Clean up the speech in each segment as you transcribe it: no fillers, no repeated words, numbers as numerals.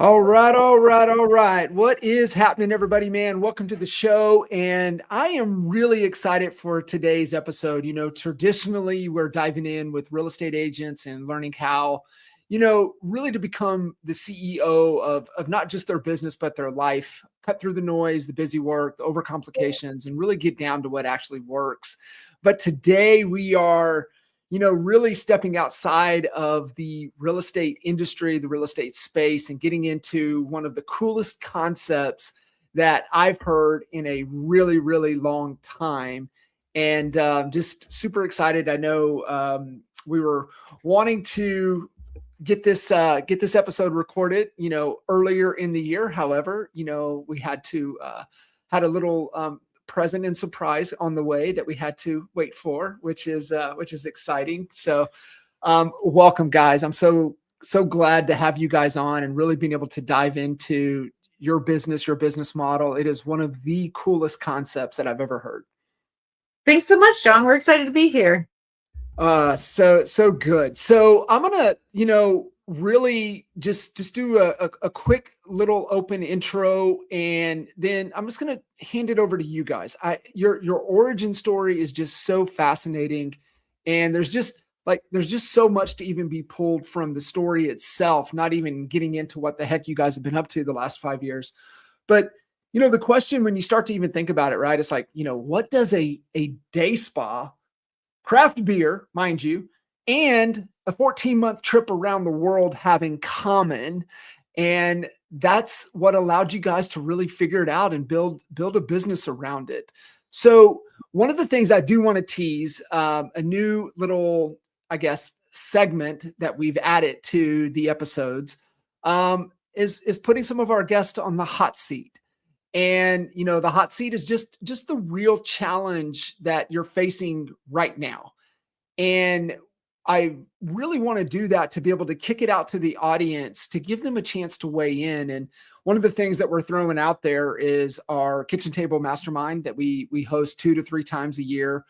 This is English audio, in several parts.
All right, all right, all right. What is happening, everybody, man? Welcome to the show. And I am really excited for today's episode. Traditionally, we're diving in with real estate agents and learning how, really to become the CEO of not just their business, but their life, cut through the noise, the busy work, the overcomplications, and really get down to what actually works. But today we are really stepping outside of the real estate industry, the real estate space, and getting into one of the coolest concepts that I've heard in a really, really long time. And just super excited. I know we were wanting to get this episode recorded, earlier in the year. However, we had a little present and surprise on the way that we had to wait for, which is exciting. So welcome, guys. I'm so glad to have you guys on and really being able to dive into your business model. It is one of the coolest concepts that I've ever heard. Thanks so much, John. We're excited to be here. So good. So I'm gonna, really just do a quick little open intro, and then I'm just gonna hand it over to you guys. Your origin story is just so fascinating, and there's just so much to even be pulled from the story itself, not even getting into what the heck you guys have been up to the last 5 years. But the question when you start to even think about it, right? It's like, what does a day spa, craft beer, mind you, and a 14-month trip around the world have in common? And that's what allowed you guys to really figure it out and build a business around it. So one of the things I do want to tease, a new little, I guess, segment that we've added to the episodes, is putting some of our guests on the hot seat. And, the hot seat is just the real challenge that you're facing right now. And I really want to do that to be able to kick it out to the audience, to give them a chance to weigh in. And one of the things that we're throwing out there is our kitchen table mastermind that we host 2 to 3 times a year,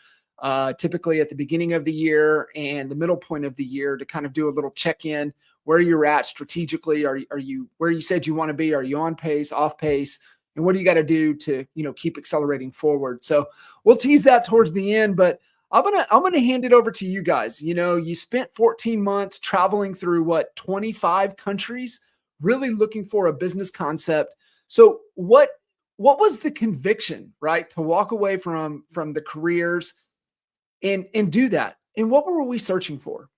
typically at the beginning of the year and the middle point of the year, to kind of do a little check-in where you're at strategically. Are you where you said you want to be? Are you on pace, off pace? And what do you got to do to, keep accelerating forward? So we'll tease that towards the end, but I'm gonna hand it over to you guys. You spent 14 months traveling through 25 countries, really looking for a business concept. So what was the conviction, right, to walk away from the careers and do that? And what were we searching for?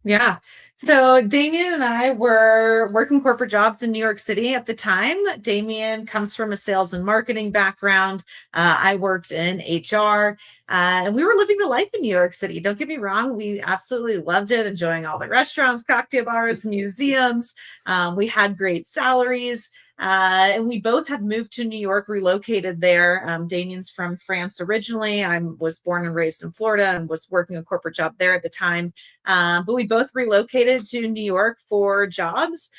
Yeah. So Damien and I were working corporate jobs in New York City at the time. Damien comes from a sales and marketing background. I worked in HR, and we were living the life in New York City. Don't get me wrong. We absolutely loved it, enjoying all the restaurants, cocktail bars, museums. We had great salaries. And we both had moved to New York, relocated there. Damien's from France originally. I was born and raised in Florida and was working a corporate job there at the time. But we both relocated to New York for jobs.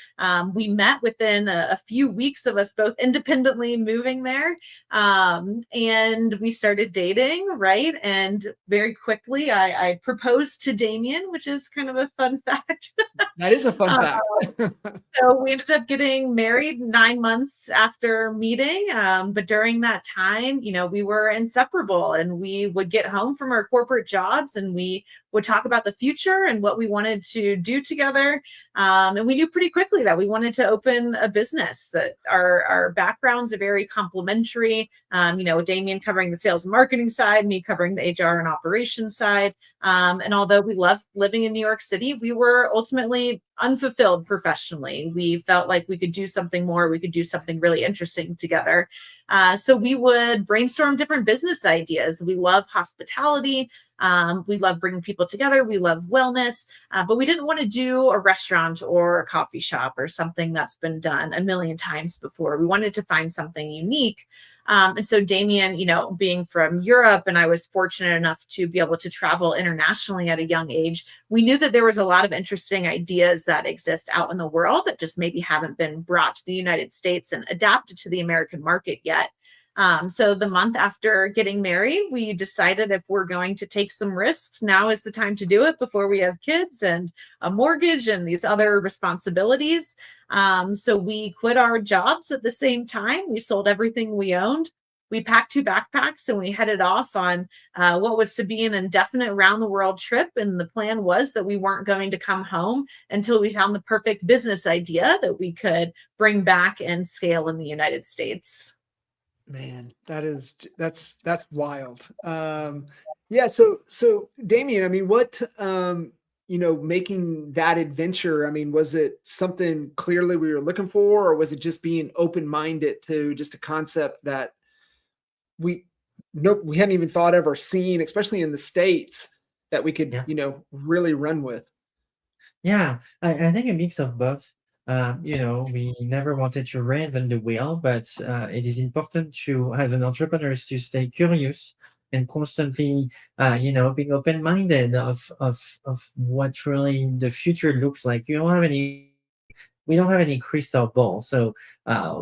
We met within a few weeks of us both independently moving there. And we started dating, right? And very quickly, I proposed to Damien, which is kind of a fun fact. That is a fun fact. So we ended up getting married 9 months after meeting. But during that time, we were inseparable, and we would get home from our corporate jobs and we would talk about the future and what we wanted to do together. And we knew pretty quickly that we wanted to open a business, that our backgrounds are very complementary. Damien covering the sales and marketing side, me covering the HR and operations side. And although we loved living in New York City, we were ultimately unfulfilled professionally. We felt like we could do something more. We could do something really interesting together. So we would brainstorm different business ideas. We love hospitality. We love bringing people together. We love wellness, but we didn't want to do a restaurant or a coffee shop or something that's been done a million times before. We wanted to find something unique. And so Damien, being from Europe, and I was fortunate enough to be able to travel internationally at a young age, we knew that there was a lot of interesting ideas that exist out in the world that just maybe haven't been brought to the United States and adapted to the American market yet. So the month after getting married, we decided if we're going to take some risks, now is the time to do it before we have kids and a mortgage and these other responsibilities. So we quit our jobs at the same time. We sold everything we owned. We packed 2 backpacks and we headed off on what was to be an indefinite round the world trip. And the plan was that we weren't going to come home until we found the perfect business idea that we could bring back and scale in the United States. Man, that's wild. Yeah, so Damien, I mean, what making that adventure, I mean, was it something clearly we were looking for, or was it just being open-minded to just a concept that we we hadn't even thought of or seen, especially in the States, that we could, Yeah. really run with? Yeah, I think a mix of both. We never wanted to reinvent the wheel, but it is important to, as an entrepreneur, to stay curious and constantly, being open-minded of what really the future looks like. We don't have any crystal ball. So,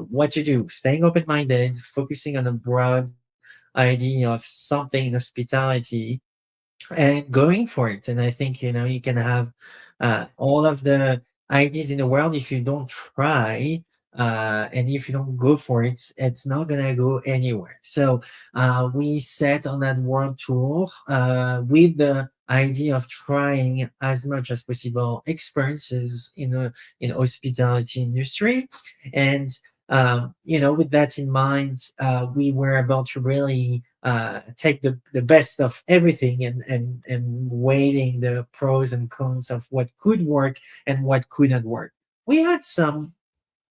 what to do? Staying open-minded, focusing on a broad idea of something in hospitality, and going for it. And I think, you can have all of the ideas in the world. If you don't try, and if you don't go for it, it's not gonna go anywhere. So we set on that world tour with the idea of trying as much as possible experiences in hospitality industry. And with that in mind, we were able to really take the best of everything, and weighing the pros and cons of what could work and what couldn't work. We had some,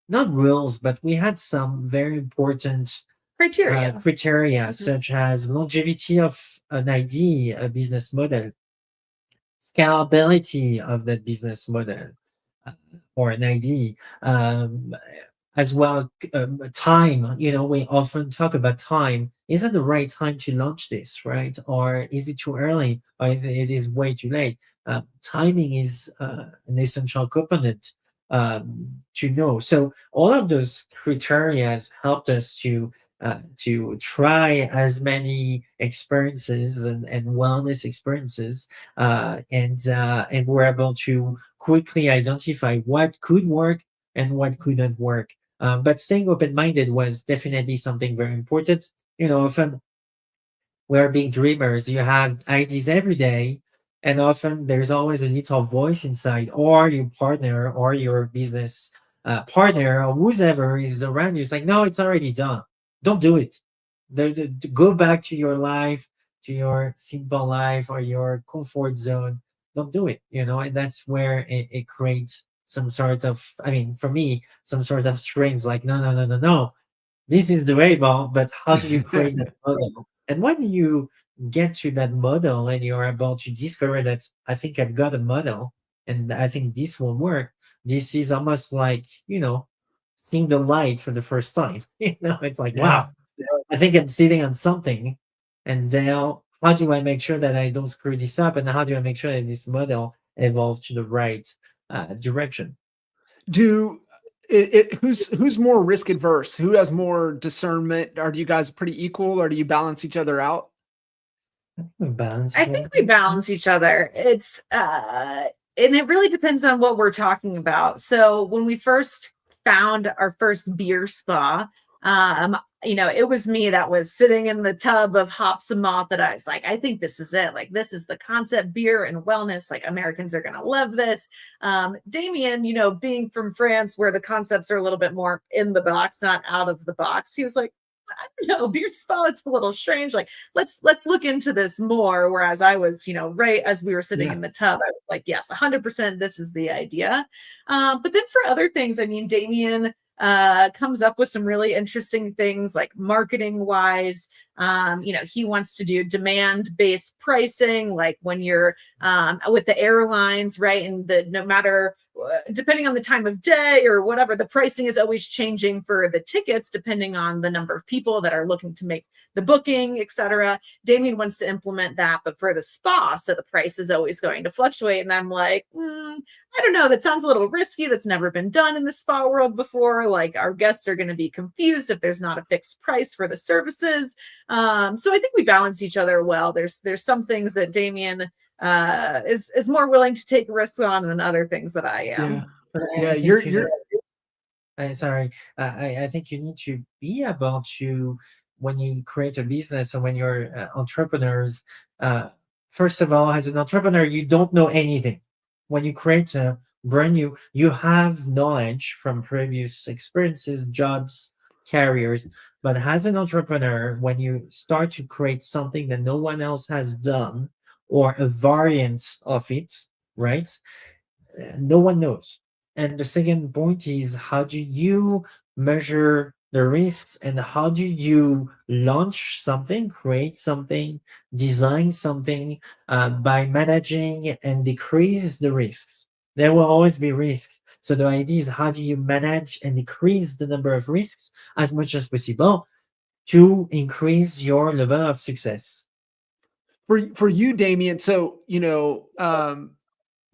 not rules, but we had some very important Criteria. criteria, Mhm. such as longevity of an idea, a business model, scalability of that business model, uh, or an idea, as well. Time, we often talk about time. Is it the right time to launch this, right? Or is it too early, or is it is way too late? Timing is an essential component to know. So all of those criteria helped us to try as many experiences and wellness experiences, and we're able to quickly identify what could work and what couldn't work. But staying open-minded was definitely something very important. Often we're big dreamers. You have ideas every day, and often there's always a little voice inside, or your partner, or your business partner, or whoever is around you. It's like, no, it's already done. Don't do it. Go back to your life, to your simple life or your comfort zone. Don't do it. And that's where it creates some sort of, I mean, for me, some sort of strings. Like, no, no, no, no, no, this is the way, but how do you create that model? And when you get to that model and you're about to discover that, I think I've got a model and I think this will work, this is almost like, seeing the light for the first time. It's like, Yeah. wow, I think I'm sitting on something. And now, how do I make sure that I don't screw this up? And how do I make sure that this model evolves to the right direction? Do who's more risk adverse? Who has more discernment? Are you guys pretty equal, or do you balance each other out? Balance I each think other. we balance each other. It's and it really depends on what we're talking about. So when we first found our first beer spa, it was me that was sitting in the tub of hops and malt that I was like, I think this is it. Like, this is the concept beer and wellness. Like, Americans are gonna love this. Damien, being from France, where the concepts are a little bit more in the box, not out of the box, he was like, I don't know, beer spa, it's a little strange. Like, let's look into this more. Whereas I was, right as we were sitting Yeah. in the tub, I was like, yes, 100%, this is the idea. But then for other things, I mean, Damien comes up with some really interesting things, like marketing wise. He wants to do demand based pricing, like when you're with the airlines, right? And no matter depending on the time of day or whatever, the pricing is always changing for the tickets depending on the number of people that are looking to make the booking, etc. Damien wants to implement that, but for the spa, so the price is always going to fluctuate. And I'm like, I don't know. That sounds a little risky. That's never been done in the spa world before. Like, our guests are going to be confused if there's not a fixed price for the services. So I think we balance each other well. There's some things that Damien is more willing to take risks on than other things that I am. Yeah. But Yeah, I think you're sorry, I think you need to be about you when you create a business or when you're entrepreneurs. First of all, as an entrepreneur, you don't know anything. When you create a brand new, you have knowledge from previous experiences, jobs, careers. But as an entrepreneur, when you start to create something that no one else has done or a variant of it, right? No one knows. And the second point is, how do you measure the risks and how do you launch something, create something, design something by managing and decrease the risks? There will always be risks. So the idea is, how do you manage and decrease the number of risks as much as possible to increase your level of success? for you, Damien. So,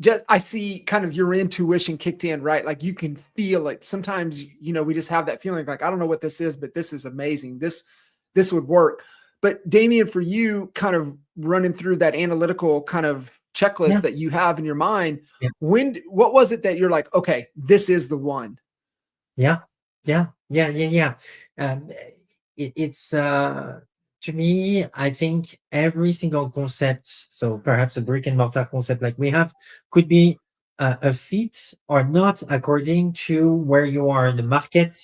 just I see kind of your intuition kicked in, right? Like you can feel it. Sometimes, we just have that feeling like, I don't know what this is, but this is amazing. This would work. But Damien, for you, kind of running through that analytical kind of checklist Yeah. that you have in your mind, Yeah. what was it that you're like, okay, this is the one? Yeah. Um, it's to me, I think every single concept, so perhaps a brick and mortar concept like we have, could be a fit or not according to where you are in the market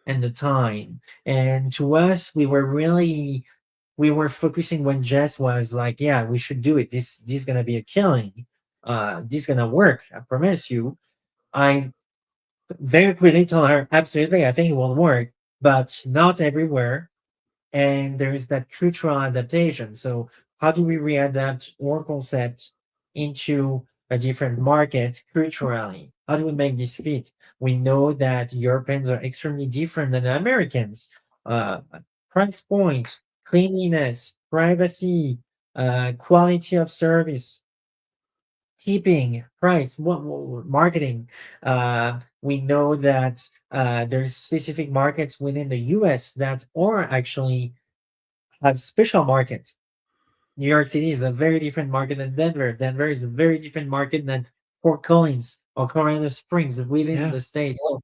and the time. And to us, we were focusing when Jess was like, yeah, we should do it. This is gonna be a killing. This gonna work. I promise you. I very quickly told her, absolutely, I think it will work, but not everywhere. And there is that cultural adaptation. So how do we readapt our concept into a different market culturally? How do we make this fit? We know that Europeans are extremely different than Americans. Uh, Price point, cleanliness, privacy, quality of service, keeping price, marketing. We know that there's specific markets within the US that are actually have special markets. New York City is a very different market than Denver. Denver is a very different market than Fort Collins or Colorado Springs within Yeah. the States. So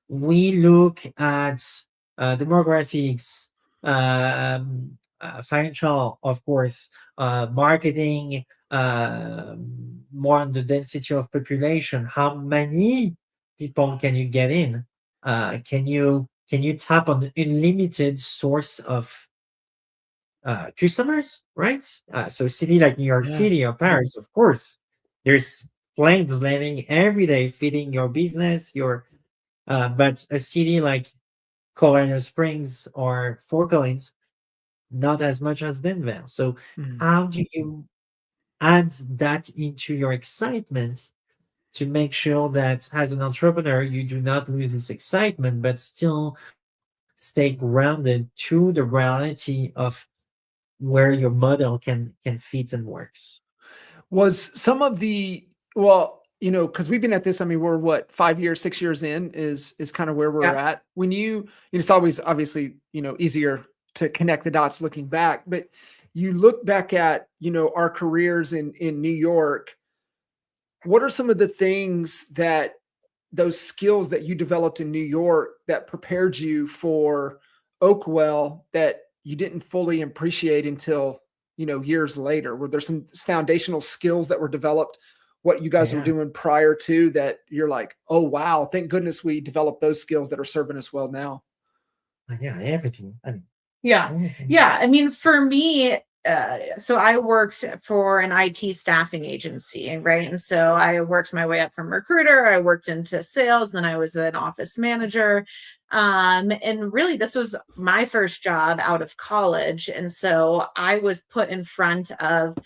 we look at demographics, financial, of course, marketing, more on the density of population. How many people can you get in? Can you tap on the unlimited source of customers, right? So city like New York Yeah. City or Paris, of course, there's planes landing every day feeding your business, but a city like Colorado Springs or Fort Collins, not as much as Denver. So Mhm. how do you add that into your excitement to make sure that as an entrepreneur, you do not lose this excitement, but still stay grounded to the reality of where your model can fit and works? Was some of the well, because we've been at this, I mean, we're what, 5 years, 6 years in is kind of where we're Yeah. at. It's always obviously, easier to connect the dots looking back, but you look back at, our careers in New York. What are some of the things that those skills that you developed in New York that prepared you for Oakwell that you didn't fully appreciate until, years later? Were there some foundational skills that were developed, what you guys were Yeah. doing prior to that you're like, oh, wow, thank goodness we developed those skills that are serving us well now? Yeah, everything. I mean, Yeah. everything. Yeah. I mean, for me, so I worked for an IT staffing agency, right? And so I worked my way up from recruiter. I worked into sales, then I was an office manager. And really, this was my first job out of college. And so I was put in front of,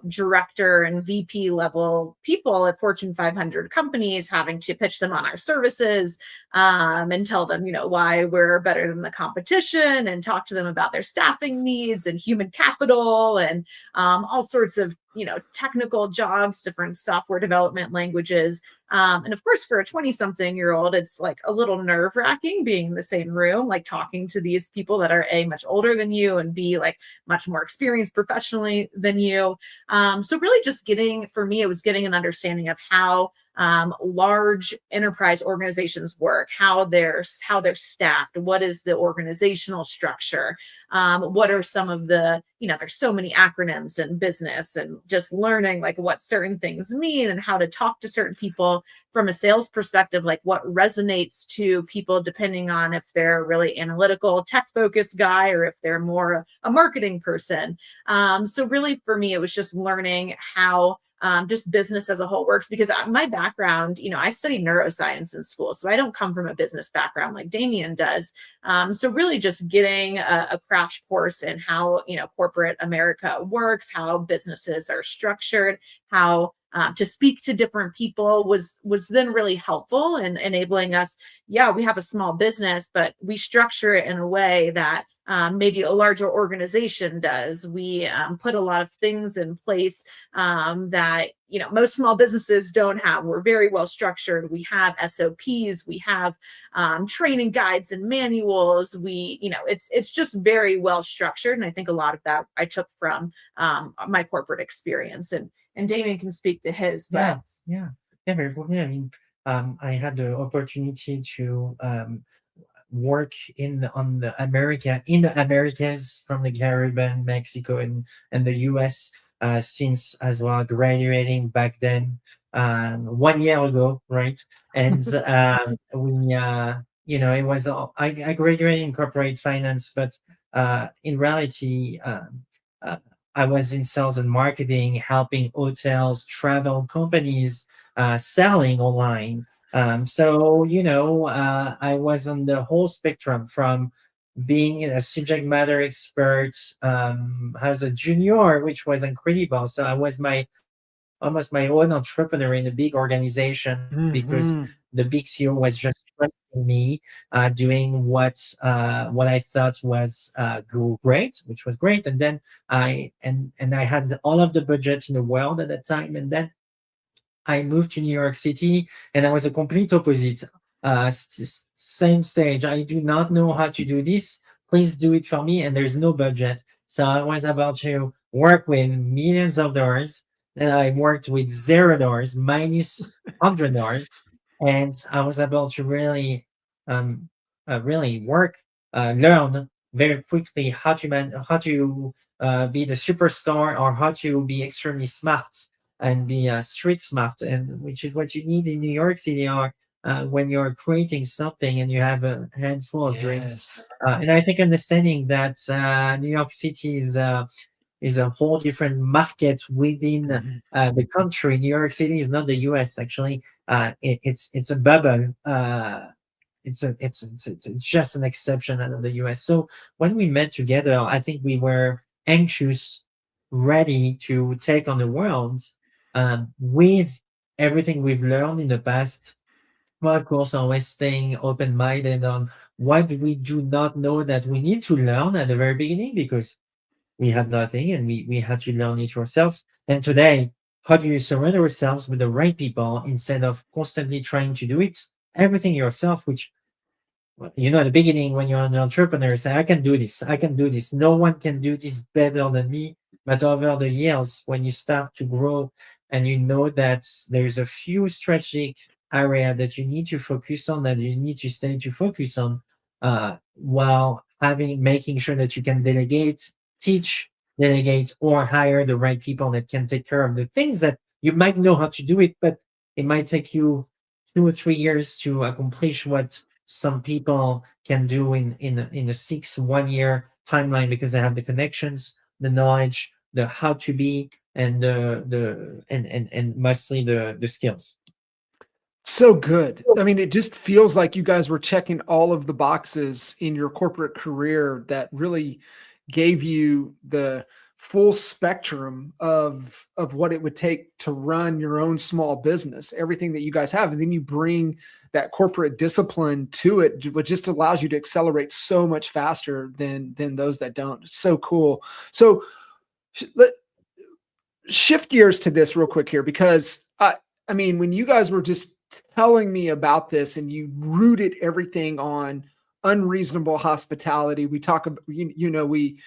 director and VP level people at Fortune 500 companies, having to pitch them on our services, and tell them, why we're better than the competition, and talk to them about their staffing needs and human capital and all sorts of, technical jobs, different software development languages. And of course, for a 20-something-year-old, it's like a little nerve wracking being in the same room, like talking to these people that are A, much older than you, and B, like much more experienced professionally than you. So really just for me, it was getting an understanding of how large enterprise organizations work, how they're staffed, what is the organizational structure, what are some of the, there's so many acronyms in business, and just learning like what certain things mean and how to talk to certain people from a sales perspective, like what resonates to people depending on if they're a really analytical, tech focused guy or if they're more a marketing person. So really for me, it was just learning how just business as a whole works, because my background, I studied neuroscience in school. So I don't come from a business background like Damien does. So really just getting a crash course in how, corporate America works, how businesses are structured, how to speak to different people was then really helpful in enabling us. Yeah, we have a small business, but we structure it in a way that maybe a larger organization does. We put a lot of things in place that most small businesses don't have. We're very well structured. We have SOPs. We have training guides and manuals. It's just very well structured, and I think a lot of that I took from my corporate experience. And Damien can speak to his. But Very cool. Yeah, I mean, I had the opportunity to work in the Americas, from the Caribbean, Mexico, and the US, since as well, graduating back then, 1 year ago, right? And it was I graduated in corporate finance, but in reality, I was in sales and marketing, helping hotels, travel companies, selling online. So, I was on the whole spectrum, from being a subject matter expert as a junior, which was incredible. So I was almost my own entrepreneur in a big organization, because the big CEO was just trusting me, doing what I thought was great, which was great. And then I had all of the budget in the world at that time, and then I moved to New York City, and I was a complete opposite. Same stage. I do not know how to do this. Please do it for me. And there's no budget. So I was about to work with millions of dollars. And I worked with $0, minus $100. And I was able to really work, learn very quickly how to be the superstar, or how to be extremely smart and be street smart, and which is what you need in New York City, or when you're creating something and you have a handful of dreams. And I think understanding that New York City is a whole different market within the country. New York City is not the US, actually. It's a bubble. It's just an exception out of the US. So when we met together, I think we were anxious, ready to take on the world, with everything we've learned in the past. Well, of course, always staying open-minded on what we do not know that we need to learn at the very beginning, because we had nothing, and we had to learn it ourselves. And today, how do you surround ourselves with the right people instead of constantly trying to do it everything yourself, which, at the beginning, when you're an entrepreneur, say, I can do this, I can do this. No one can do this better than me. But over the years, when you start to grow, and you know that there's a few strategic area that you need to focus on, that you need to stay to focus on, while making sure that you can delegate, or hire the right people that can take care of the things that you might know how to do it, but it might take you 2 or 3 years to accomplish what some people can do in a 1 year timeline, because they have the connections, the knowledge, the how to be, and and mostly the skills. So good. I mean, it just feels like you guys were checking all of the boxes in your corporate career that really gave you the full spectrum of what it would take to run your own small business, everything that you guys have. And then you bring that corporate discipline to it, which just allows you to accelerate so much faster than those that don't. It's so cool. So let shift gears to this real quick here, because I mean, when you guys were just telling me about this and you rooted everything on unreasonable hospitality, we talk about, we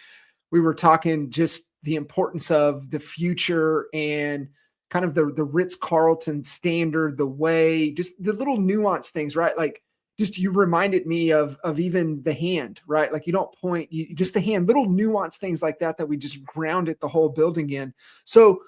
were talking just the importance of the future and kind of the Ritz-Carlton standard, the way, just the little nuanced things, right? Like, just you reminded me of even the hand, right? Like, you don't point, you just the hand, little nuanced things like that we just grounded the whole building in. So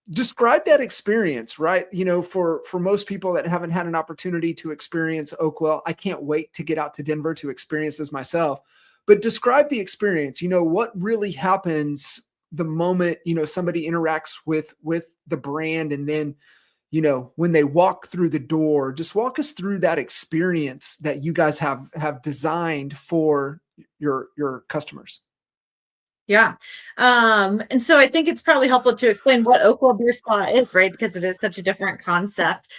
describe that experience, right? For most people that haven't had an opportunity to experience Oakwell, I can't wait to get out to Denver to experience this myself. But describe the experience. What really happens the moment somebody interacts with the brand, and then when they walk through the door. Just walk us through that experience that you guys have designed for your customers. Yeah. And so I think it's probably helpful to explain what Oakwell Beer Spa is, right? Because it is such a different concept.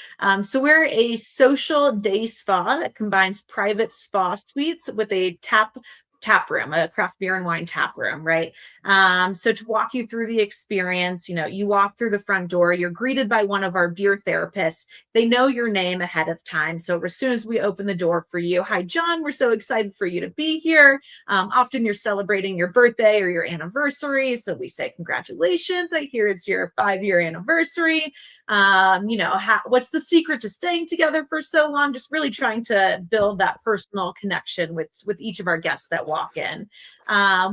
So we're a social day spa that combines private spa suites with a tap room, a craft beer and wine tap room, right? So to walk you through the experience, you walk through the front door, you're greeted by one of our beer therapists. They know your name ahead of time. So as soon as we open the door for you, hi, John, we're so excited for you to be here. Often you're celebrating your birthday or your anniversary. So we say, congratulations. I hear it's your 5-year anniversary. What's the secret to staying together for so long? Just really trying to build that personal connection with each of our guests that walk in.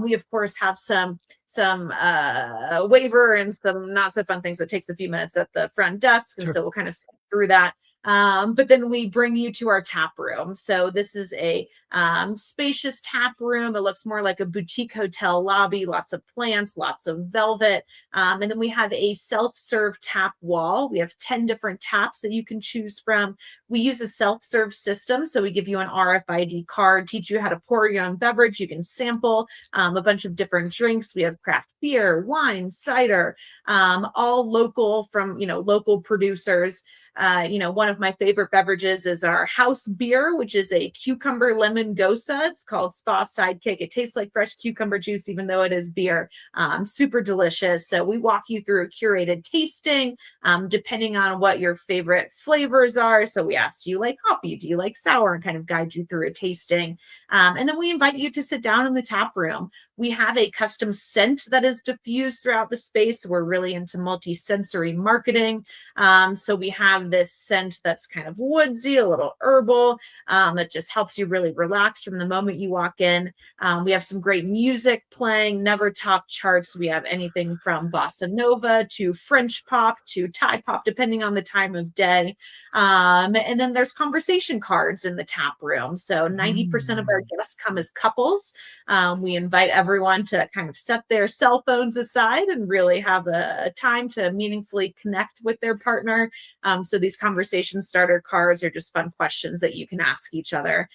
We of course have some waiver and some not so fun things that takes a few minutes at the front desk, and Sure. so we'll kind of skip through that. But then we bring you to our tap room. So this is a spacious tap room. It looks more like a boutique hotel lobby, lots of plants, lots of velvet. And then we have a self-serve tap wall. We have 10 different taps that you can choose from. We use a self-serve system. So we give you an RFID card, teach you how to pour your own beverage. You can sample a bunch of different drinks. We have craft beer, wine, cider, all local from, local producers. One of my favorite beverages is our house beer, which is a cucumber lemon gosa. It's called Spa Sidekick. It tastes like fresh cucumber juice, even though it is beer. Super delicious. So we walk you through a curated tasting, depending on what your favorite flavors are. So we ask, do you like hoppy? Do you like sour? And kind of guide you through a tasting. And then we invite you to sit down in the tap room. We have a custom scent that is diffused throughout the space. We're really into multi-sensory marketing. So we have this scent that's kind of woodsy, a little herbal, that just helps you really relax from the moment you walk in. We have some great music playing, never top charts. We have anything from bossa nova to French pop to Thai pop, depending on the time of day. And then there's conversation cards in the tap room. So 90% of our guests come as couples. We invite everyone to kind of set their cell phones aside and really have a time to meaningfully connect with their partner. So these conversation starter cards are just fun questions that you can ask each other.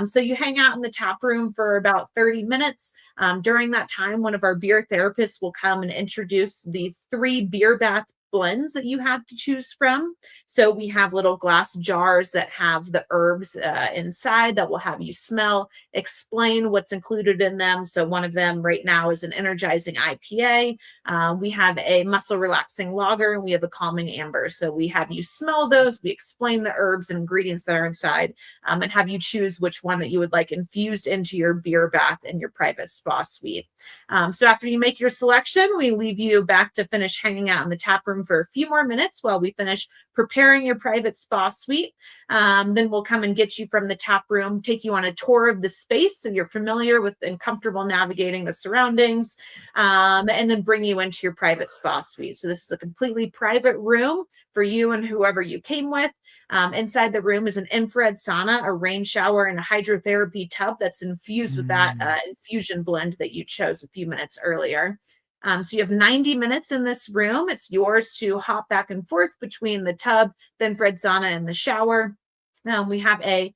So you hang out in the tap room for about 30 minutes. During that time, one of our beer therapists will come and introduce the 3 beer bath blends that you have to choose from. So we have little glass jars that have the herbs inside that will have you smell, explain what's included in them. So one of them right now is an energizing IPA. We have a muscle relaxing lager, and we have a calming amber. So we have you smell those. We explain the herbs and ingredients that are inside, and have you choose which one that you would like infused into your beer bath in your private spa suite. So after you make your selection, we leave you back to finish hanging out in the tap room for a few more minutes while we finish preparing your private spa suite. Then we'll come and get you from the tap room, take you on a tour of the space so you're familiar with and comfortable navigating the surroundings, and then bring you into your private spa suite. So this is a completely private room for you and whoever you came with. Inside the room is an infrared sauna, a rain shower, and a hydrotherapy tub that's infused with that infusion blend that you chose a few minutes earlier. So you have 90 minutes in this room. It's yours to hop back and forth between the tub, the infrared sauna, and the shower. We have a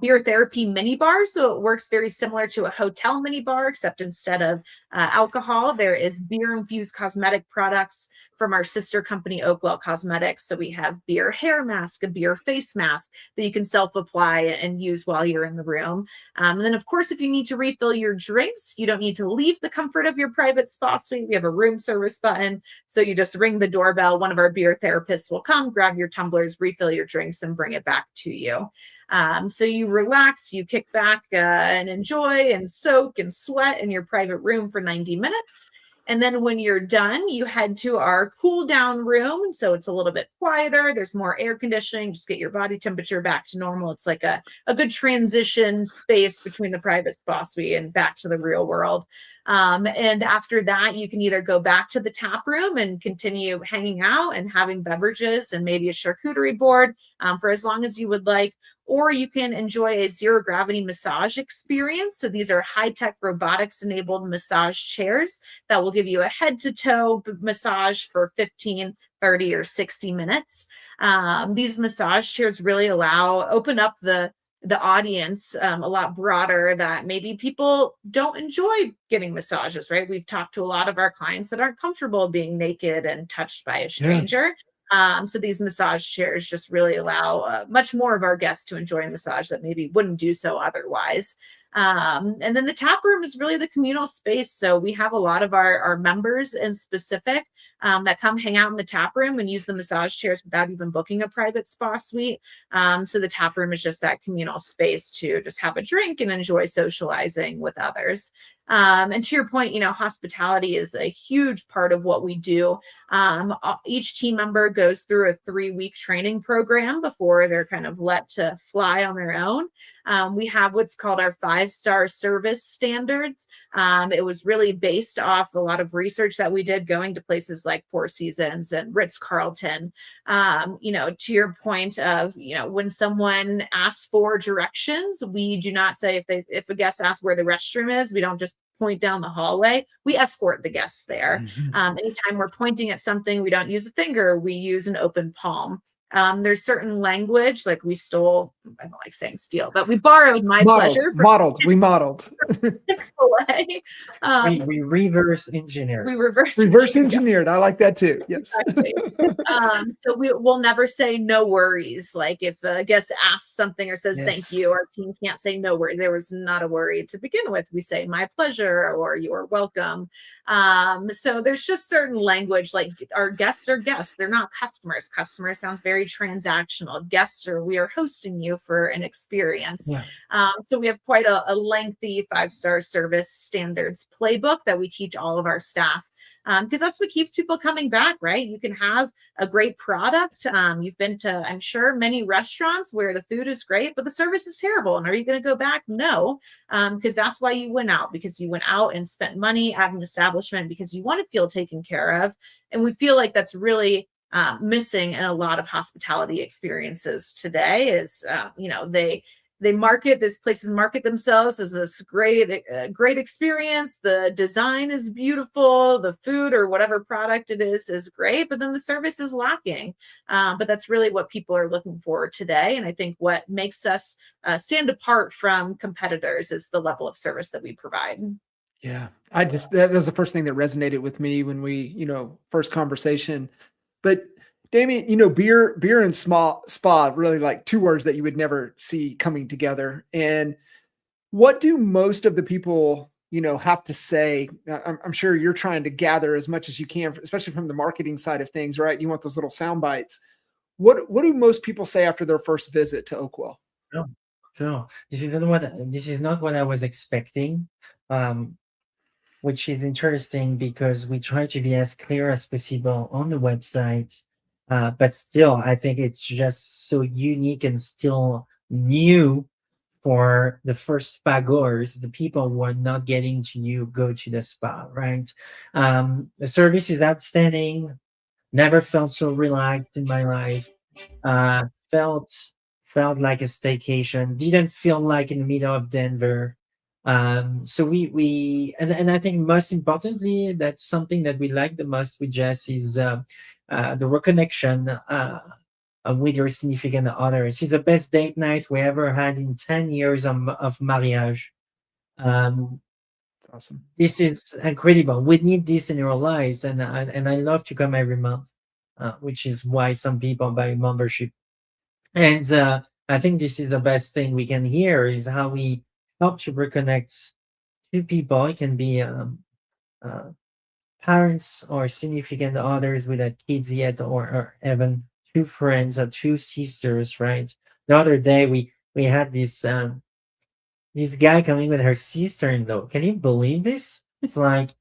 beer therapy mini bar, so it works very similar to a hotel mini bar, except instead of alcohol, there is beer infused cosmetic products from our sister company, Oakwell Cosmetics. So we have beer hair mask, a beer face mask that you can self-apply and use while you're in the room. And then, of course, if you need to refill your drinks, you don't need to leave the comfort of your private spa suite. We have a room service button. So you just ring the doorbell. One of our beer therapists will come, grab your tumblers, refill your drinks, and bring it back to you. So you relax, you kick back and enjoy and soak and sweat in your private room for 90 minutes. And then when you're done, you head to our cool down room. So it's a little bit quieter. There's more air conditioning. Just get your body temperature back to normal. It's like a good transition space between the private spa suite and back to the real world. And after that, you can either go back to the tap room and continue hanging out and having beverages and maybe a charcuterie board for as long as you would like, or you can enjoy a zero gravity massage experience. So these are high-tech robotics enabled massage chairs that will give you a head to toe massage for 15, 30, or 60 minutes. These massage chairs really open up the audience a lot broader, that maybe people don't enjoy getting massages, right? We've talked to a lot of our clients that aren't comfortable being naked and touched by a stranger. So these massage chairs just really allow much more of our guests to enjoy a massage that maybe wouldn't do so otherwise. And then the tap room is really the communal space. So we have a lot of our members in specific that come hang out in the tap room and use the massage chairs without even booking a private spa suite. So the tap room is just that communal space to just have a drink and enjoy socializing with others. And to your point, hospitality is a huge part of what we do. Each team member goes through a 3-week training program before they're kind of let to fly on their own. We have what's called our 5-star service standards. It was really based off a lot of research that we did going to places like Four Seasons and Ritz-Carlton. To your point of, when someone asks for directions, we do not say, if a guest asks where the restroom is, we don't just point down the hallway. We escort the guests there. Anytime we're pointing at something, we don't use a finger, we use an open palm. There's certain language, like we stole, I don't like saying steal, but we borrowed my pleasure. We modeled. We reverse engineered. We reverse engineered. I like that too. Yes. Exactly. So we'll never say no worries. Like if a guest asks something or says thank you, our team can't say no worry. There was not a worry to begin with. We say my pleasure or you're welcome. So there's just certain language, like our guests are guests. They're not customers. Customer sounds very transactional. Guests we are hosting you for an experience. So we have quite a lengthy 5-star service standards playbook that we teach all of our staff. Because that's what keeps people coming back, right? You can have a great product. You've been to, I'm sure, many restaurants where the food is great, but the service is terrible. And are you going to go back? No, because that's why you went out, because you went out and spent money at an establishment because you want to feel taken care of. And we feel like that's really missing in a lot of hospitality experiences today is, these places market themselves as this great experience. The design is beautiful. The food or whatever product it is great, but then the service is lacking. But that's really what people are looking for today. And I think what makes us stand apart from competitors is the level of service that we provide. Yeah. That was the first thing that resonated with me when we, first conversation. But Damien, beer and spa, really like 2 words that you would never see coming together. And what do most of the people, have to say? I'm sure you're trying to gather as much as you can, especially from the marketing side of things, right? You want those little sound bites. What do most people say after their first visit to Oakwell? So this is not what I was expecting. Which is interesting because we try to be as clear as possible on the website. But still, I think it's just so unique and still new for the first spa goers, the people who are not getting to go to the spa, right? The service is outstanding. Never felt so relaxed in my life. Felt like a staycation. Didn't feel like in the middle of Denver. So and I think most importantly, that's something that we like the most with Jess is the reconnection with your significant other. It's the best date night we ever had in 10 years of marriage. Um, It's awesome. this is incredible. We need this in your lives, and I love to come every month, which is why some people buy membership. And I think this is the best thing we can hear is how we help to reconnect two people. It can be uh, parents or significant others without kids yet, or even two friends or two sisters. Right. The other day we had this guy coming with her sister-in-law. Can you believe this? It's like,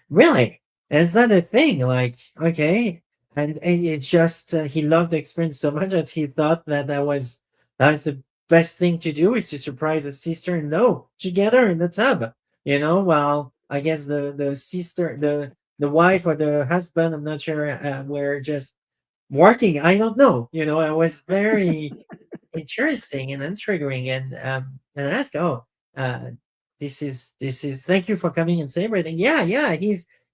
really? Is that a thing? Like, okay. And it's just, he loved the experience so much that he thought that was the best thing to do is to surprise a sister-in-law together in the tub. Well, I guess the sister, the wife or the husband, I'm not sure, were just working. I don't know. It was very interesting and intriguing, and ask, oh, uh this is thank you for coming and celebrating. Yeah,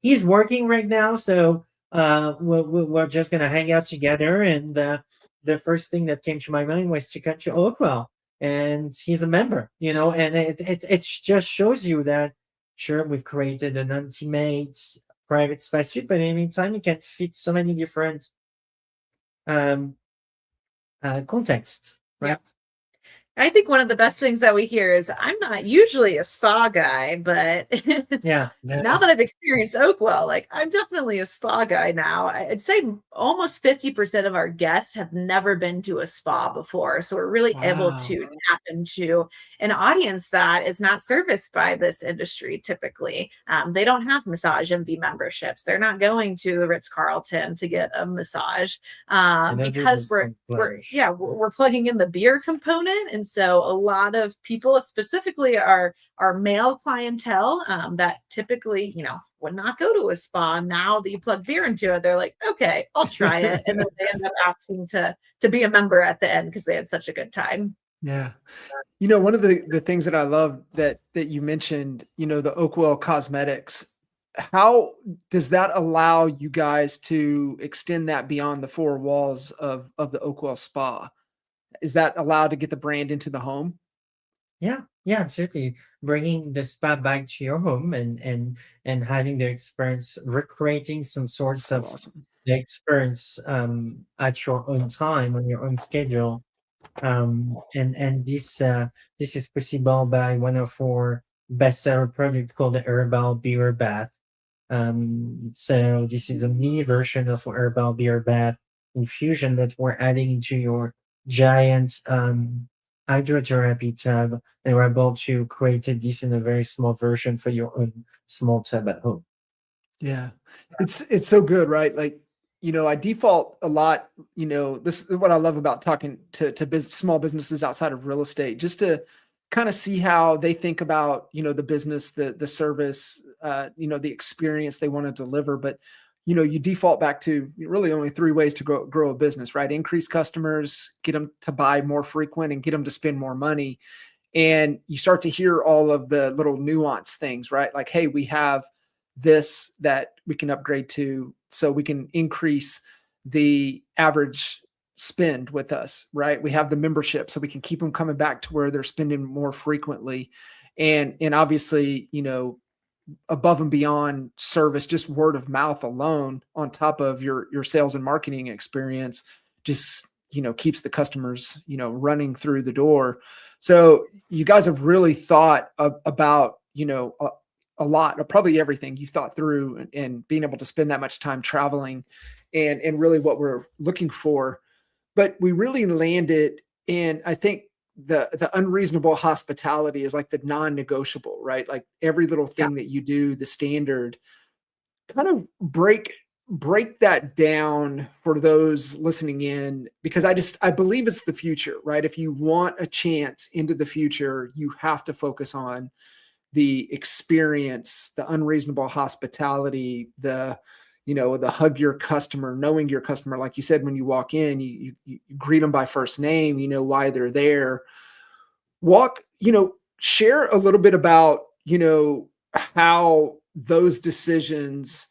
he's working right now, so we're just gonna hang out together. And the first thing that came to my mind was to come to Oakwell, and he's a member, and it just shows you that sure, we've created an intimate private space, but in the meantime you can fit so many different um contexts, Yeah. right? I think one of the best things that we hear is I'm not usually a spa guy, but Yeah. now that I've experienced Oakwell, like I'm definitely a spa guy now. I'd say almost 50% of our guests have never been to a spa before. So we're really able Wow. to tap into an audience that is not serviced by this industry typically. They don't have Massage MD memberships. They're not going to the Ritz-Carlton to get a massage because we're plugging in the beer component. And so a lot of people, specifically our male clientele, that typically, would not go to a spa. Now that you plug beer into it, they're like, okay, I'll try it. And then they end up asking to be a member at the end because they had such a good time. Yeah. One of the things that I love that you mentioned, the Oakwell Cosmetics, how does that allow you guys to extend that beyond the four walls of the Oakwell Spa? Is that allowed to get the brand into the home? Yeah, absolutely. Bringing the spa back to your home and having the experience, recreating some sorts So of awesome. the experience at your own time on your own schedule. And this is possible by one of our bestseller product called the Herbal Beer Bath. So this is a mini version of Herbal Beer Bath infusion that we're adding into your giant hydrotherapy tub, and we're able to create this in a very small version for your own small tub at home. Yeah. It's so good, right? Like, I default a lot, this is what I love about talking to small businesses outside of real estate, just to kind of see how they think about, the business, the service, the experience they want to deliver. But, you default back to really only three ways to grow a business, right? Increase customers, get them to buy more frequent, and get them to spend more money. And you start to hear all of the little nuance things, right? Like, hey, we have this that we can upgrade to so we can increase the average spend with us, right? We have the membership so we can keep them coming back to where they're spending more frequently. And obviously, above and beyond service, just word of mouth alone on top of your sales and marketing experience just, keeps the customers, running through the door. So you guys have really thought about, a lot of probably everything you thought through, and being able to spend that much time traveling and really what we're looking for. But we really landed in, I think, the unreasonable hospitality is like the non-negotiable, right? Like every little Yeah. thing that you do, the standard. Kind of break that down for those listening in, because I believe it's the future, right? If you want a chance into the future, you have to focus on the experience, the unreasonable hospitality, the hug your customer, knowing your customer. Like you said, when you walk in, you greet them by first name, you know why they're there. Walk, share a little bit about, how those decisions,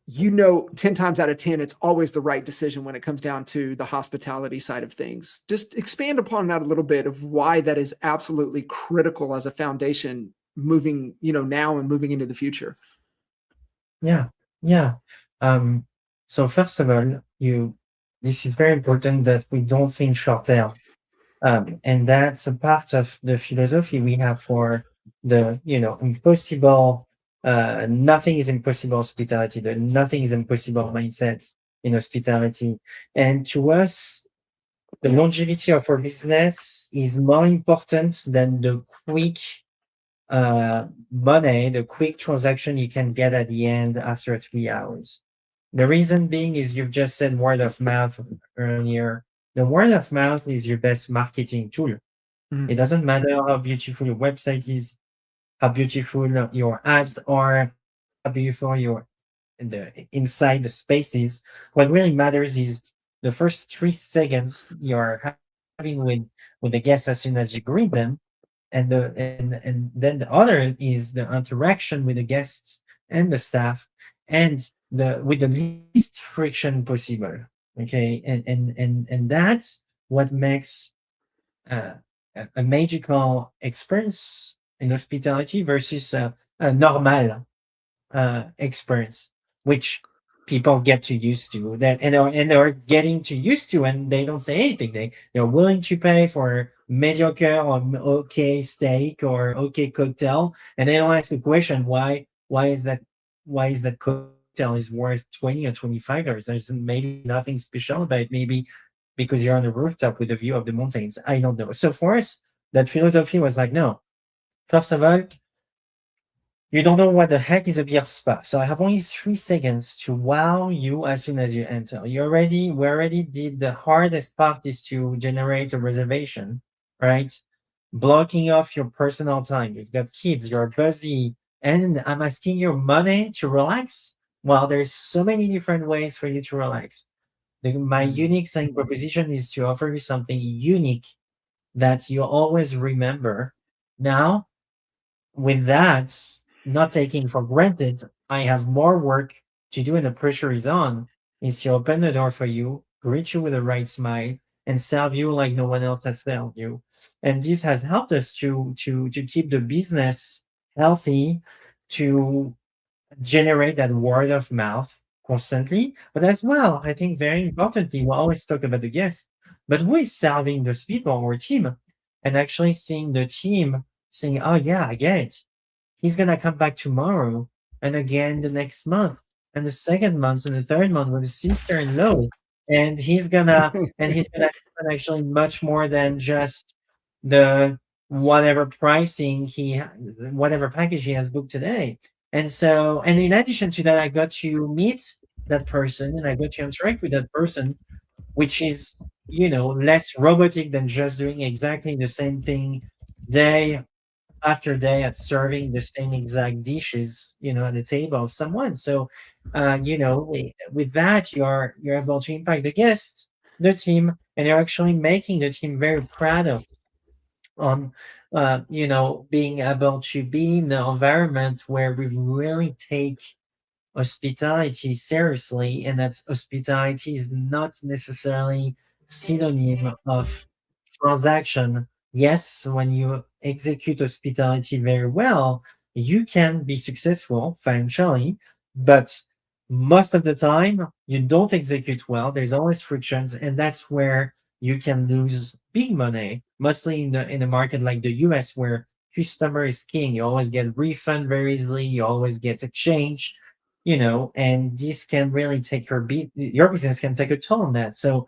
10 times out of 10, it's always the right decision when it comes down to the hospitality side of things. Just expand upon that a little bit of why that is absolutely critical as a foundation moving, now and moving into the future. Yeah, yeah. Um, so first of all, this is very important that we don't think short term. And that's a part of the philosophy we have for the, impossible, nothing is impossible hospitality, the nothing is impossible mindset in hospitality. And to us, the longevity of our business is more important than the quick money, the quick transaction you can get at the end after 3 hours. The reason being is you've just said word of mouth earlier. The word of mouth is your best marketing tool. Mm. It doesn't matter how beautiful your website is, how beautiful your ads are, how beautiful inside the spaces. What really matters is the first 3 seconds you're having with the guests as soon as you greet them, and then the other is the interaction with the guests and the staff, and the with the least friction possible. Okay, and that's what makes uh, a magical experience in hospitality versus a normal experience, which people get to used to that, and they're getting to used to, and they don't say anything. They're willing to pay for mediocre or okay steak or okay cocktail, and they don't ask the question why is that cocktail is worth $20 or $25. There's maybe nothing special about it. Maybe because you're on the rooftop with a view of the mountains. I don't know. So for us, that philosophy was like, no, first of all, you don't know what the heck is a beer spa. So I have only 3 seconds to wow you as soon as you enter. We already did the hardest part is to generate a reservation, right? Blocking off your personal time. You've got kids, you're busy, and I'm asking you money to relax. Well, there's so many different ways for you to relax. My unique selling proposition is to offer you something unique that you always remember. Now, with that, not taking for granted, I have more work to do and the pressure is on, is to open the door for you, greet you with a right smile, and serve you like no one else has served you. And this has helped us to keep the business healthy, to generate that word of mouth constantly. But as well, I think very importantly, we always talk about the guests, but who is serving those people or team, and actually seeing the team saying, "Oh yeah, I get it. He's gonna come back tomorrow, and again the next month, and the second month, and the third month with his sister-in-law, and he's gonna spend actually much more than just the whatever whatever package he has booked today." And so, and in addition to that, I got to meet that person and I got to interact with that person, which is, less robotic than just doing exactly the same thing day after day at serving the same exact dishes, at the table of someone. So, with that, you're able to impact the guests, the team, and you're actually making the team very proud of on being able to be in an environment where we really take hospitality seriously, and that hospitality is not necessarily synonym of transaction. Yes, when you execute hospitality very well, you can be successful financially, but most of the time you don't execute well. There's always frictions, and that's where you can lose big money, mostly in the market like the US, where customer is king. You always get refund very easily, you always get exchange, and this can really take your business can take a toll on that. So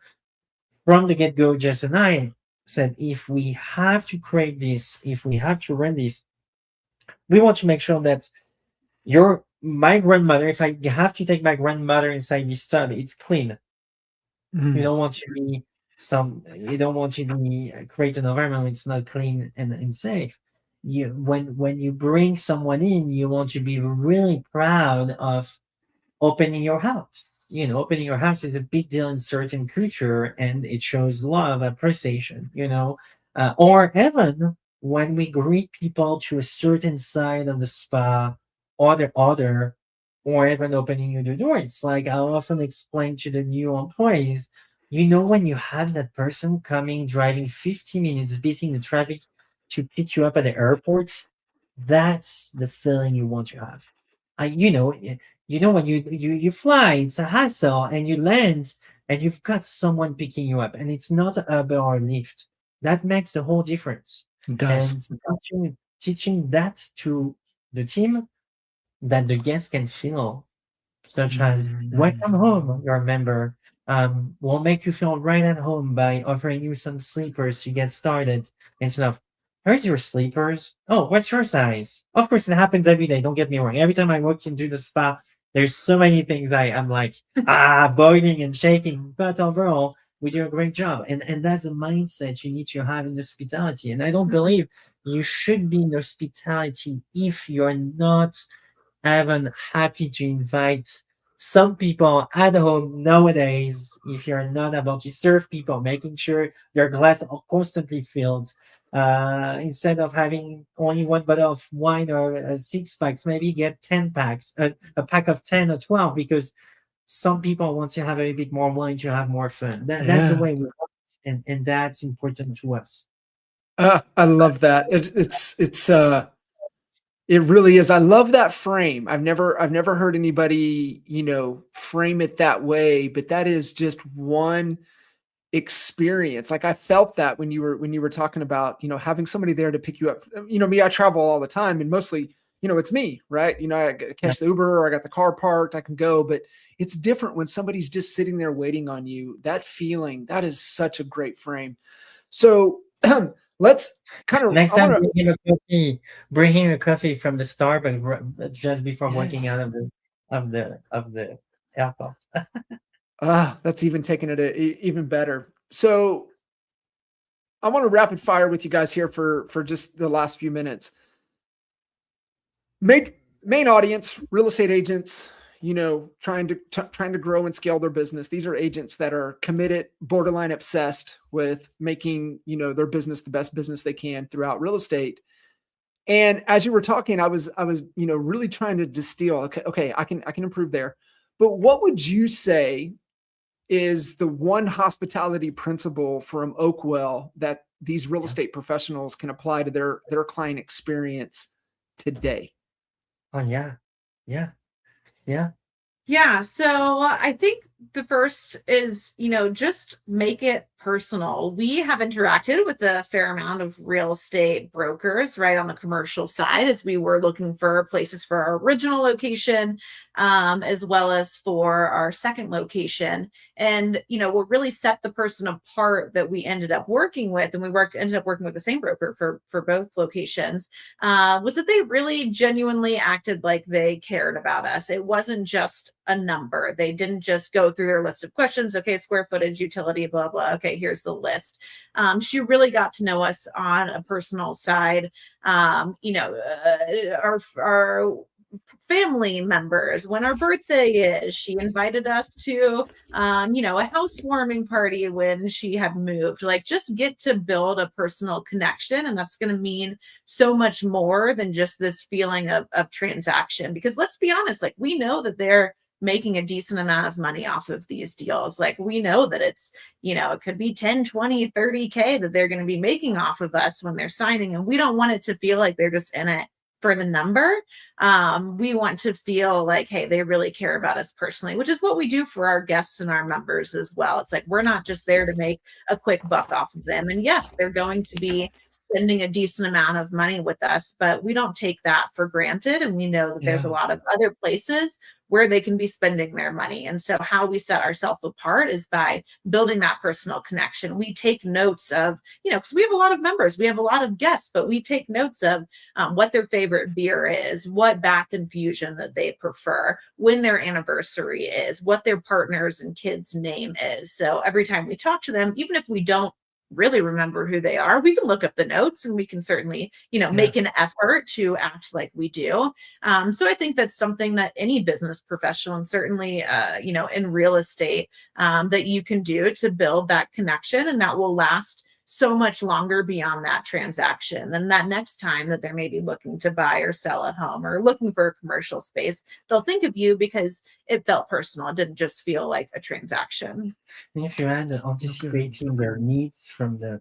from the get-go, Jess and I said, if we have to create this, if we have to run this, we want to make sure that my grandmother, if I have to take my grandmother inside this tub, it's clean. You don't want to create an environment when it's not clean and safe. When you bring someone in, you want to be really proud of opening your house. Opening your house is a big deal in certain culture, and it shows love, appreciation. Or even when we greet people to a certain side of the spa or the other, or even opening you the door. It's like I often explain to the new employees, when you have that person coming, driving 50 minutes, beating the traffic to pick you up at the airport, that's the feeling you want to have. When you fly, it's a hassle, and you land, and you've got someone picking you up, and it's not a Uber or Lyft. That makes the whole difference. It does. And teaching that to the team, that the guests can feel, such as welcome home, your member. We'll make you feel right at home by offering you some sleepers to get started, instead of, here's your sleepers. Oh, what's your size? Of course, it happens every day. Don't get me wrong. Every time I walk into the spa, there's so many things I'm like, boiling and shaking. But overall, we do a great job. And that's a mindset you need to have in hospitality. And I don't believe you should be in hospitality if you're not even happy to invite some people at home nowadays. If you're not able to serve people, making sure their glass are constantly filled, instead of having only one bottle of wine or 6 packs, maybe get 10 packs, a pack of 10 or 12, because some people want to have a bit more wine to have more fun. That's the way we want it, and that's important to us. I love that. It really is. I love that frame. I've never heard anybody, frame it that way, but that is just one experience. Like I felt that when you were talking about, having somebody there to pick you up. Me, I travel all the time, and mostly, it's me, right? I catch the Uber, or I got the car parked, I can go, but it's different when somebody's just sitting there waiting on you. That feeling, that is such a great frame. So let's kind of Next time, bring him a coffee from the Starbucks just before walking Yes. out of the airport. That's even taking it even better. So I want to rapid fire with you guys here for just the last few minutes. Main audience, real estate agents, trying to grow and scale their business. These are agents that are committed, borderline obsessed with making, their business the best business they can throughout real estate. And as you were talking, I was, really trying to distill, okay, I can improve there. But what would you say is the one hospitality principle from Oakwell that these real estate professionals can apply to their client experience today? Oh, yeah. So I think the first is, just make it personal. We have interacted with a fair amount of real estate brokers, right, on the commercial side, as we were looking for places for our original location, as well as for our second location. And, what really set the person apart that we ended up working with, and ended up working with the same broker for both locations, was that they really genuinely acted like they cared about us. It wasn't just a number. They didn't just go through their list of questions. Okay, square footage, utility, blah, blah. Okay, here's the list. She really got to know us on a personal side. Our family members, when our birthday is, she invited us to a housewarming party when she had moved. Like, just get to build a personal connection, and that's going to mean so much more than just this feeling of transaction. Because let's be honest, like, we know that they're making a decent amount of money off of these deals. Like, we know that it's, it could be 10, 20, 30K that they're going to be making off of us when they're signing. And we don't want it to feel like they're just in it for the number. We want to feel like, hey, they really care about us personally, which is what we do for our guests and our members as well. It's like, we're not just there to make a quick buck off of them. And yes, they're going to be spending a decent amount of money with us, but we don't take that for granted. And we know that there's a lot of other places where they can be spending their money. And so how we set ourselves apart is by building that personal connection. We take notes of, because we have a lot of members, we have a lot of guests, but we take notes of what their favorite beer is, what bath infusion that they prefer, when their anniversary is, what their partner's and kids' name is. So every time we talk to them, even if we don't really remember who they are, we can look up the notes, and we can certainly, make an effort to act like we do. So I think that's something that any business professional, and certainly, in real estate, that you can do to build that connection, and that will last so much longer beyond that transaction. Then that next time that they're maybe looking to buy or sell a home or looking for a commercial space, they'll think of you because it felt personal. It didn't just feel like a transaction. And if you add anticipating their needs from the,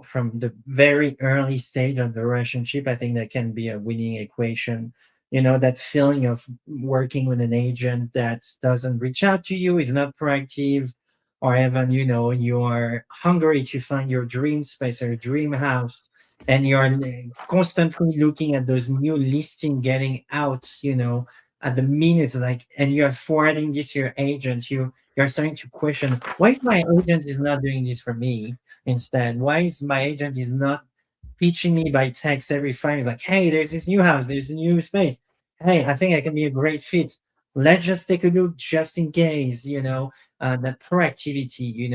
from the very early stage of the relationship, I think that can be a winning equation. That feeling of working with an agent that doesn't reach out to you, is not proactive, or even, you are hungry to find your dream space or your dream house, and you're constantly looking at those new listing getting out, at the minute, like, and you're forwarding this to your agent, you're starting to question, why is my agent is not doing this for me instead? Why is my agent is not pitching me by text every 5 years, like, hey, there's this new house, there's a new space. Hey, I think I can be a great fit. Let's just take a look just in case, that proactivity,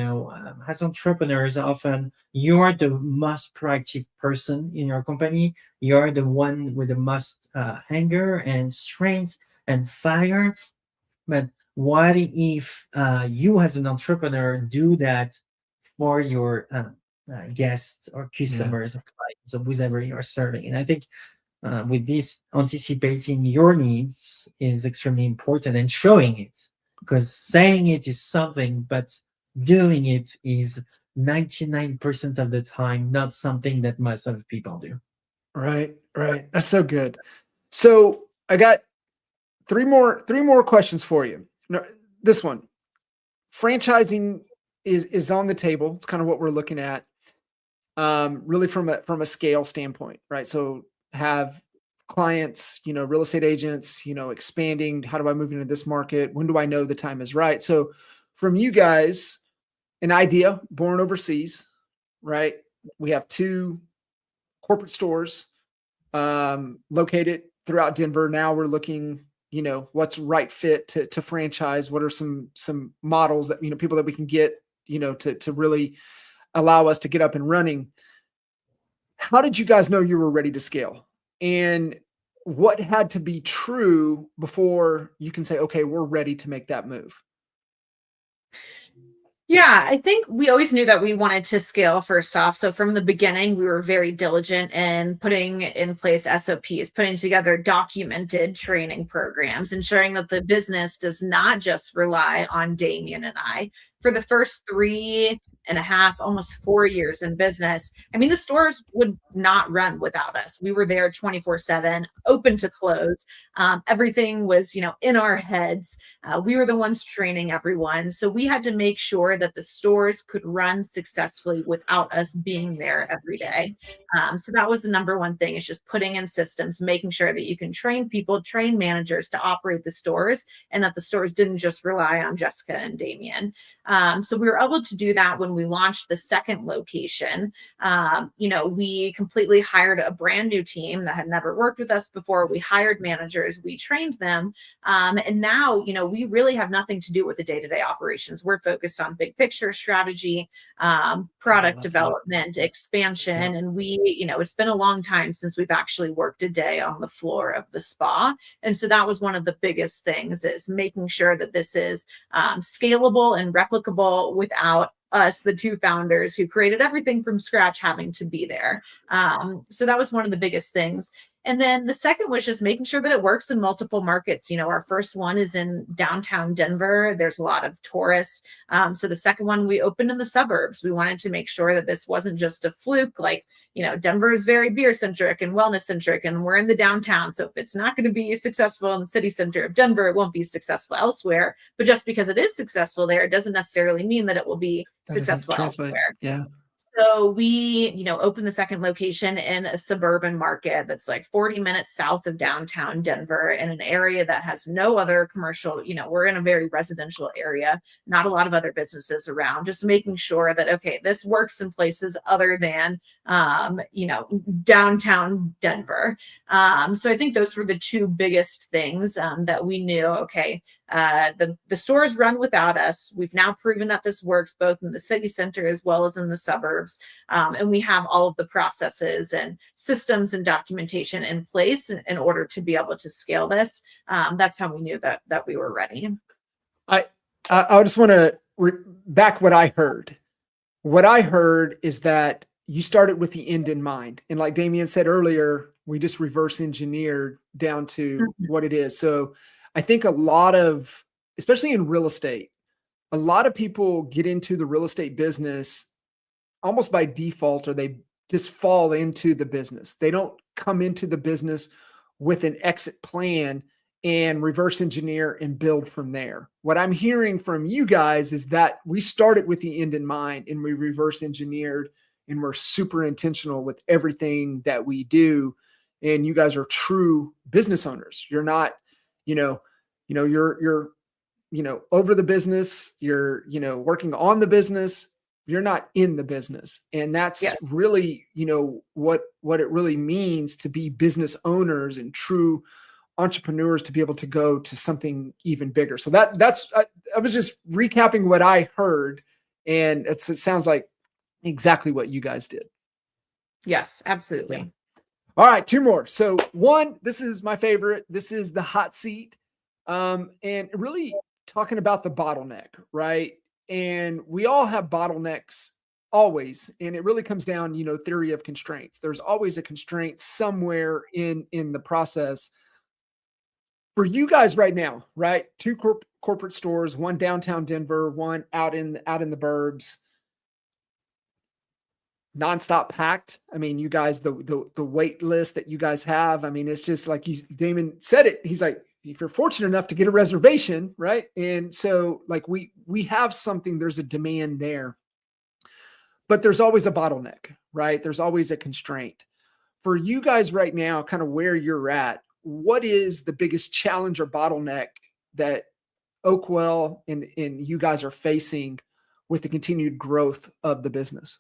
as entrepreneurs, often you're the most proactive person in your company. You're the one with the most anger and strength and fire. But what if you as an entrepreneur do that for your guests or customers or clients or whoever you're serving? And I think with this, anticipating your needs is extremely important, and showing it, because saying it is something, but doing it is 99% of the time not something that most of people do. Right. That's so good. So I got three more questions for you. No, this one, franchising is on the table. It's kind of what we're looking at, really from a scale standpoint, right? So have clients, real estate agents, expanding. How do I move into this market? When do I know the time is right? So from you guys, an idea born overseas, right? We have 2 corporate stores located throughout Denver. Now we're looking, what's right fit to franchise. What are some models that, people that we can get, to really allow us to get up and running. How did you guys know you were ready to scale? And what had to be true before you can say, okay, we're ready to make that move? Yeah, I think we always knew that we wanted to scale first off. So from the beginning, we were very diligent in putting in place SOPs, putting together documented training programs, ensuring that the business does not just rely on Damien and I. For the first 3.5, almost 4 years in business, I mean, the stores would not run without us. We were there 24/7, open to close. Everything was, in our heads. We were the ones training everyone. So we had to make sure that the stores could run successfully without us being there every day. So that was the number one thing, is just putting in systems, making sure that you can train people, train managers to operate the stores, and that the stores didn't just rely on Jessica and Damien. So we were able to do that when we launched the second location. We completely hired a brand new team that had never worked with us before. We hired managers, we trained them. And now, we really have nothing to do with the day-to-day operations. We're focused on big picture strategy, product development, expansion. And it's been a long time since we've actually worked a day on the floor of the spa. And so that was one of the biggest things, is making sure that this is scalable and replicable without us, the 2 founders who created everything from scratch, having to be there. So that was one of the biggest things. And then the second was just making sure that it works in multiple markets. Our first one is in downtown Denver. There's a lot of tourists. So the second one we opened in the suburbs. We wanted to make sure that this wasn't just a fluke. Like, Denver is very beer centric and wellness centric, and we're in the downtown. So if it's not going to be successful in the city center of Denver, it won't be successful elsewhere. But just because it is successful there, it doesn't necessarily mean that it will be successful elsewhere. Yeah. So we, opened the second location in a suburban market that's like 40 minutes south of downtown Denver, in an area that has no other commercial. We're in a very residential area, not a lot of other businesses around, just making sure that, okay, this works in places other than, downtown Denver. So I think those were the 2 biggest things that we knew, okay, the stores run without us. We've now proven that this works both in the city center as well as in the suburbs. And we have all of the processes and systems and documentation in place in order to be able to scale this. That's how we knew that we were ready. I just want to back what I heard what I heard is that you started with the end in mind. And like Damien said earlier, we just reverse engineered down to Mhm. what it is. So I think a lot of, especially in real estate, a lot of people get into the real estate business almost by default, or they just fall into the business. They don't come into the business with an exit plan and reverse engineer and build from there. What I'm hearing from you guys is that we started with the end in mind and we reverse engineered and we're super intentional with everything that we do. And you guys are true business owners. You're not, you know, you're over the business, you're, working on the business, you're not in the business. And that's Yeah. really, what it really means to be business owners and true entrepreneurs, to be able to go to something even bigger. So I was just recapping what I heard, and it sounds like exactly what you guys did. Yes, Yeah. absolutely. All right, two more. So one, this is my favorite. This is the hot seat. And really talking about the bottleneck, right? And we all have bottlenecks always. And it really comes down, theory of constraints. There's always a constraint somewhere in the process. For you guys right now, right? Two corporate stores, one downtown Denver, one out in the burbs, nonstop packed. I mean, you guys, the wait list that you guys have, I mean, it's just like Damon said it. He's like, if you're fortunate enough to get a reservation, right? And so like we have something, there's a demand there, but there's always a bottleneck, right? There's always a constraint. For you guys right now, kind of where you're at, what is the biggest challenge or bottleneck that Oakwell and you guys are facing with the continued growth of the business?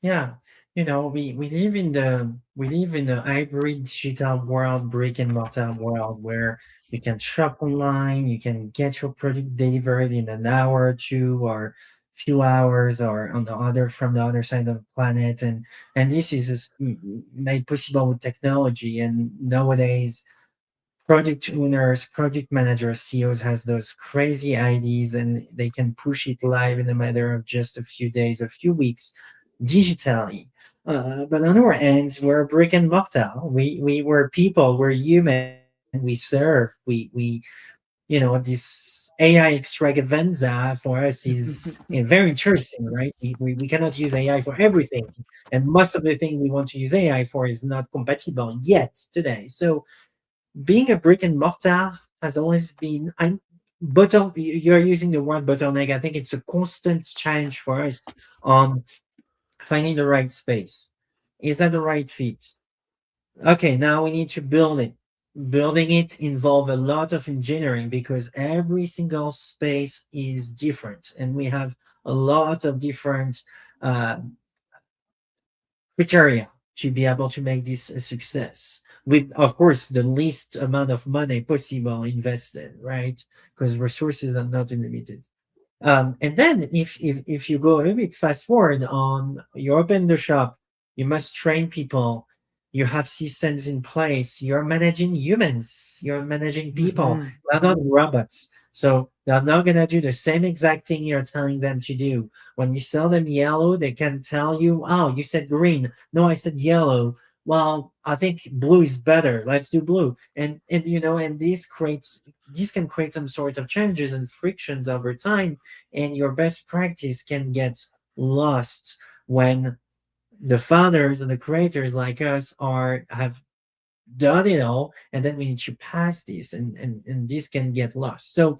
Yeah, we live in the hybrid digital world, brick and mortar world, where you can shop online, you can get your product delivered in an hour or two, or few hours, or on the other from the other side of the planet, and this is made possible with technology. And nowadays, product owners, project managers, CEOs has those crazy ideas, and they can push it live in a matter of just a few days, a few weeks, digitally. But on our end, we're brick and mortar. We were people, we're human. We serve. We this AI extravaganza for us is very interesting, right? We cannot use AI for everything, and most of the thing we want to use AI for is not compatible yet today. So being a brick and mortar has always been you're using the word bottleneck. I think it's a constant challenge for us on finding the right space. Is that the right fit? Okay, now we need to build it. Building it involves a lot of engineering because every single space is different, and we have a lot of different uh, criteria to be able to make this a success, with of course the least amount of money possible invested, right? Because resources are not unlimited. And then if you go a bit fast forward on, you open the shop, you must train people, you have systems in place, you're managing humans, you're managing people. Mhm. They're not robots, so they're not gonna do the same exact thing you're telling them to do. When you sell them yellow, they can tell you, oh, you said green, no, I said yellow. Well, I think blue is better, let's do blue. And this can create some sort of changes and frictions over time, and your best practice can get lost when the founders and the creators like us are have done it all, and then we need to pass this, and this can get lost. So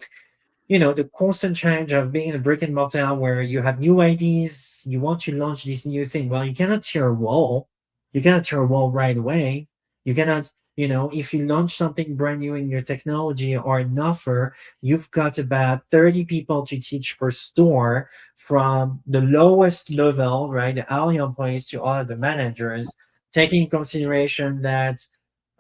the constant change of being in a brick and mortar where you have new ideas, you want to launch this new thing. Well, you cannot tear a wall. You cannot tear a wall right away. You cannot, if you launch something brand new in your technology or an offer, you've got about 30 people to teach per store, from the lowest level, right, the hourly employees, to all of the managers, taking in consideration that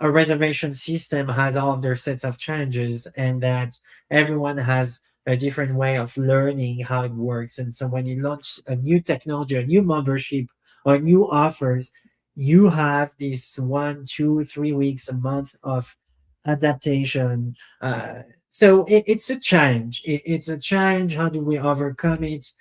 a reservation system has all of their sets of challenges, and that everyone has a different way of learning how it works. And so when you launch a new technology, a new membership, or new offers, you have this 1, 2, 3 weeks, a month of adaptation. So it's a challenge. It's a challenge. How do we overcome it?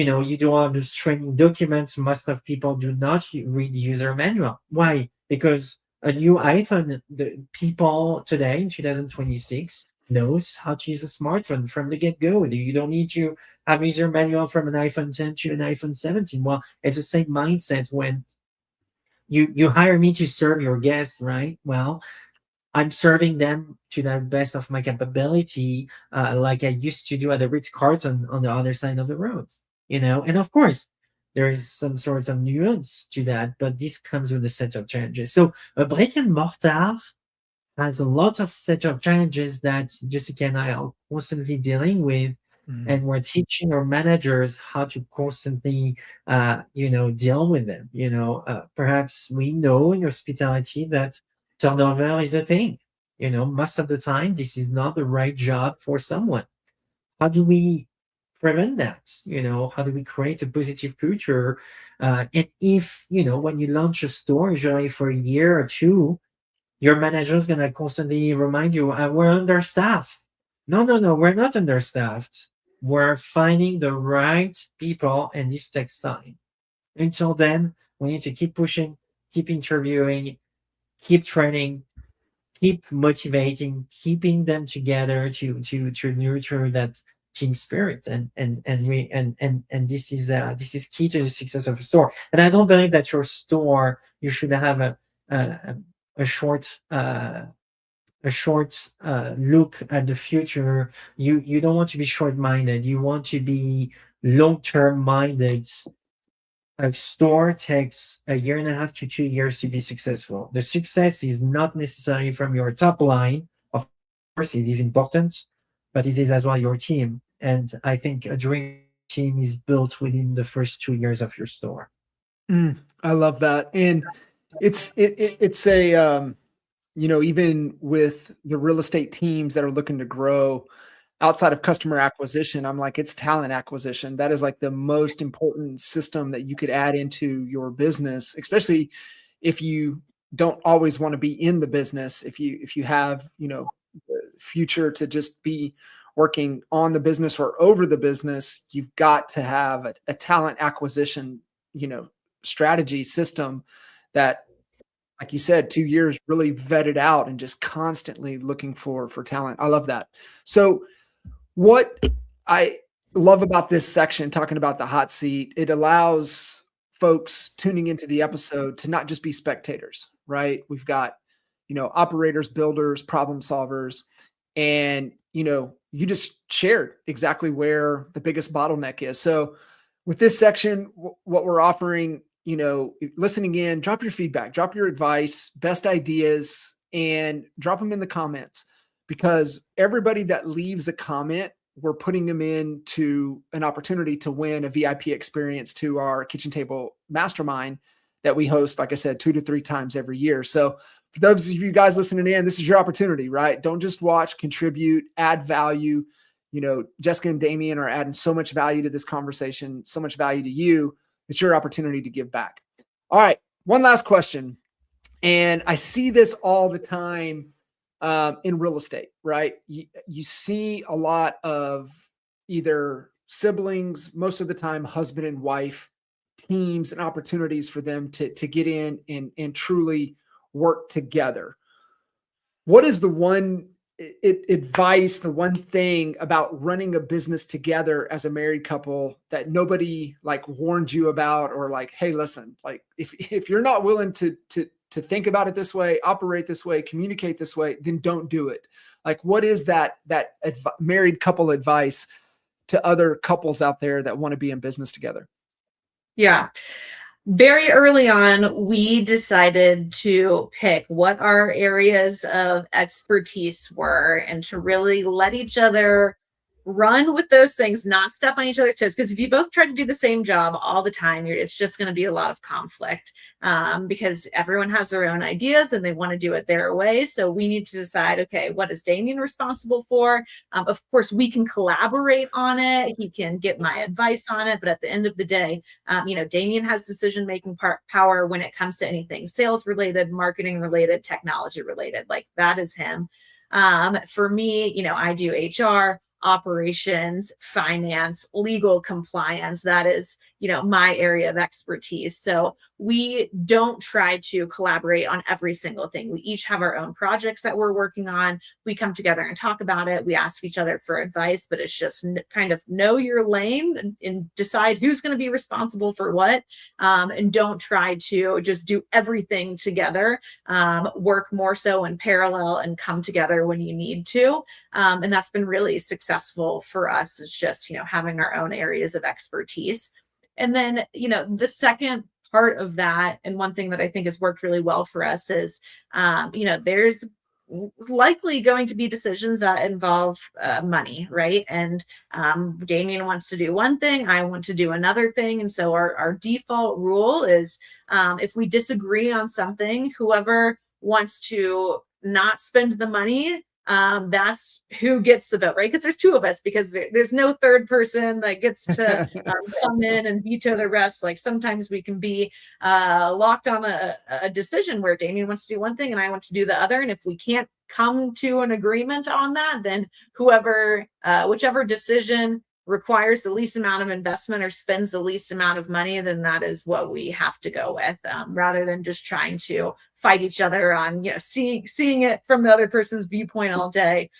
You do all those training documents. Most of people do not read user manual. Why? Because a new iPhone, the people today in 2026 knows how to use a smartphone from the get-go. You don't need to have user manual from an iPhone 10 to an iPhone 17. Well, it's the same mindset when you hire me to serve your guests, right? Well, I'm serving them to the best of my capability, like I used to do at the Ritz Carlton on the other side of the road. And of course, there is some sorts of nuance to that, but this comes with a set of challenges. So a brick and mortar has a lot of set of challenges that Jessica and I are constantly dealing with. And we're teaching our managers how to constantly, deal with them. Perhaps we know in hospitality that turnover is a thing. Most of the time, this is not the right job for someone. How do we prevent that? How do we create a positive culture? And if, when you launch a store, usually for a year or two, your manager is going to constantly remind you, we're understaffed. No, we're not understaffed. We're finding the right people, and this takes time. Until then, we need to keep pushing, keep interviewing, keep training, keep motivating, keeping them together to nurture that team spirit, and this is key to the success of a store. And I don't believe that your store, you should have a short look at the future. You don't want to be short-minded. You want to be long-term minded. A store takes a year and a half to 2 years to be successful. The success is not necessarily from your top line. Of course, it is important, but it is as well your team. And I think a dream team is built within the first 2 years of your store. I love that. And it's a, even with the real estate teams that are looking to grow outside of customer acquisition, I'm like, it's talent acquisition. That is like the most important system that you could add into your business, especially if you don't always want to be in the business. If you have, the future to just be working on the business or over the business, you've got to have a talent acquisition, strategy system that, like you said, 2 years really vetted out and just constantly looking for talent. I love that. So what I love about this section, talking about the hot seat, it allows folks tuning into the episode to not just be spectators, right? We've got, operators, builders, problem solvers, and, you just shared exactly where the biggest bottleneck is. So with this section, what we're offering, listening in, drop your feedback, drop your advice, best ideas, and drop them in the comments, because everybody that leaves a comment, we're putting them into an opportunity to win a VIP experience to our kitchen table mastermind that we host, like I said, 2 to 3 times every year. So for those of you guys listening in, this is your opportunity, right? Don't just watch, contribute, add value. Jessica and Damien are adding so much value to this conversation, so much value to you. It's your opportunity to give back. All right. One last question. And I see this all the time in real estate, right? You see a lot of either siblings, most of the time husband and wife teams, and opportunities for them to get in and truly work together. What is the one advice, the one thing about running a business together as a married couple that nobody warned you about, or hey, listen, if you're not willing to think about it this way, operate this way, communicate this way, then don't do it. What is that married couple advice to other couples out there that want to be in business together? Yeah. Very early on, we decided to pick what our areas of expertise were and to really let each other run with those things, not step on each other's toes. Because if you both try to do the same job all the time, it's just going to be a lot of conflict, because everyone has their own ideas and they want to do it their way. So we need to decide, okay, what is Damien responsible for? Of course, we can collaborate on it. He can get my advice on it. But at the end of the day, Damien has decision-making power when it comes to anything sales related, marketing related, technology related. That is him. For me, I do HR. operations, finance, legal compliance. That is, my area of expertise. So we don't try to collaborate on every single thing. We each have our own projects that we're working on. We come together and talk about it. We ask each other for advice, but it's just kind of know your lane and decide who's going to be responsible for what. And don't try to just do everything together. Work more so in parallel and come together when you need to. And that's been really successful for us. It's just, having our own areas of expertise. And then, the second part of that, and one thing that I think has worked really well for us is, there's likely going to be decisions that involve money, right? And Damien wants to do one thing, I want to do another thing. And so our default rule is if we disagree on something, whoever wants to not spend the money, that's who gets the vote, right? Because there's two of us, because there's no third person that gets to come in and veto the rest. Like sometimes we can be locked on a decision where Damien wants to do one thing and I want to do the other. And if we can't come to an agreement on that, then whichever decision requires the least amount of investment or spends the least amount of money, then that is what we have to go with, rather than just trying to fight each other on, seeing it from the other person's viewpoint all day.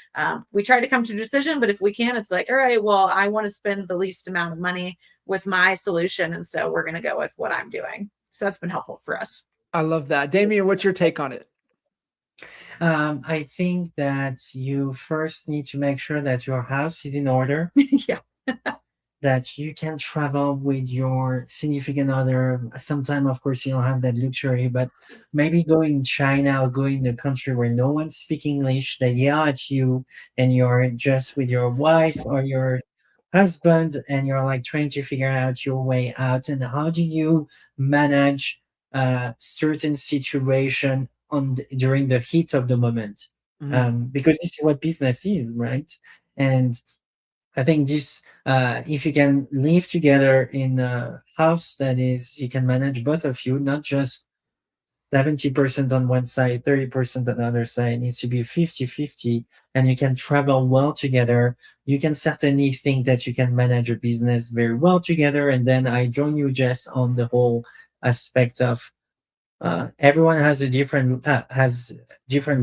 We try to come to a decision, but if we can, it's like, all right, well, I want to spend the least amount of money with my solution. And so we're going to go with what I'm doing. So that's been helpful for us. I love that. Damien, what's your take on it? I think that you first need to make sure that your house is in order. Yeah. That you can travel with your significant other. Sometimes, of course, you don't have that luxury, but maybe go in China or go in a country where no one speaks English, they yell at you, and you're just with your wife or your husband, and you're like trying to figure out your way out. And how do you manage certain situation during the heat of the moment? Because this is what business is, right? And I think this, if you can live together in a house that is, you can manage both of you, not just 70% on one side, 30% on the other side. It needs to be 50-50, and you can travel well together. You can certainly think that you can manage a business very well together. And then I join you, Jess, on the whole aspect of everyone has a different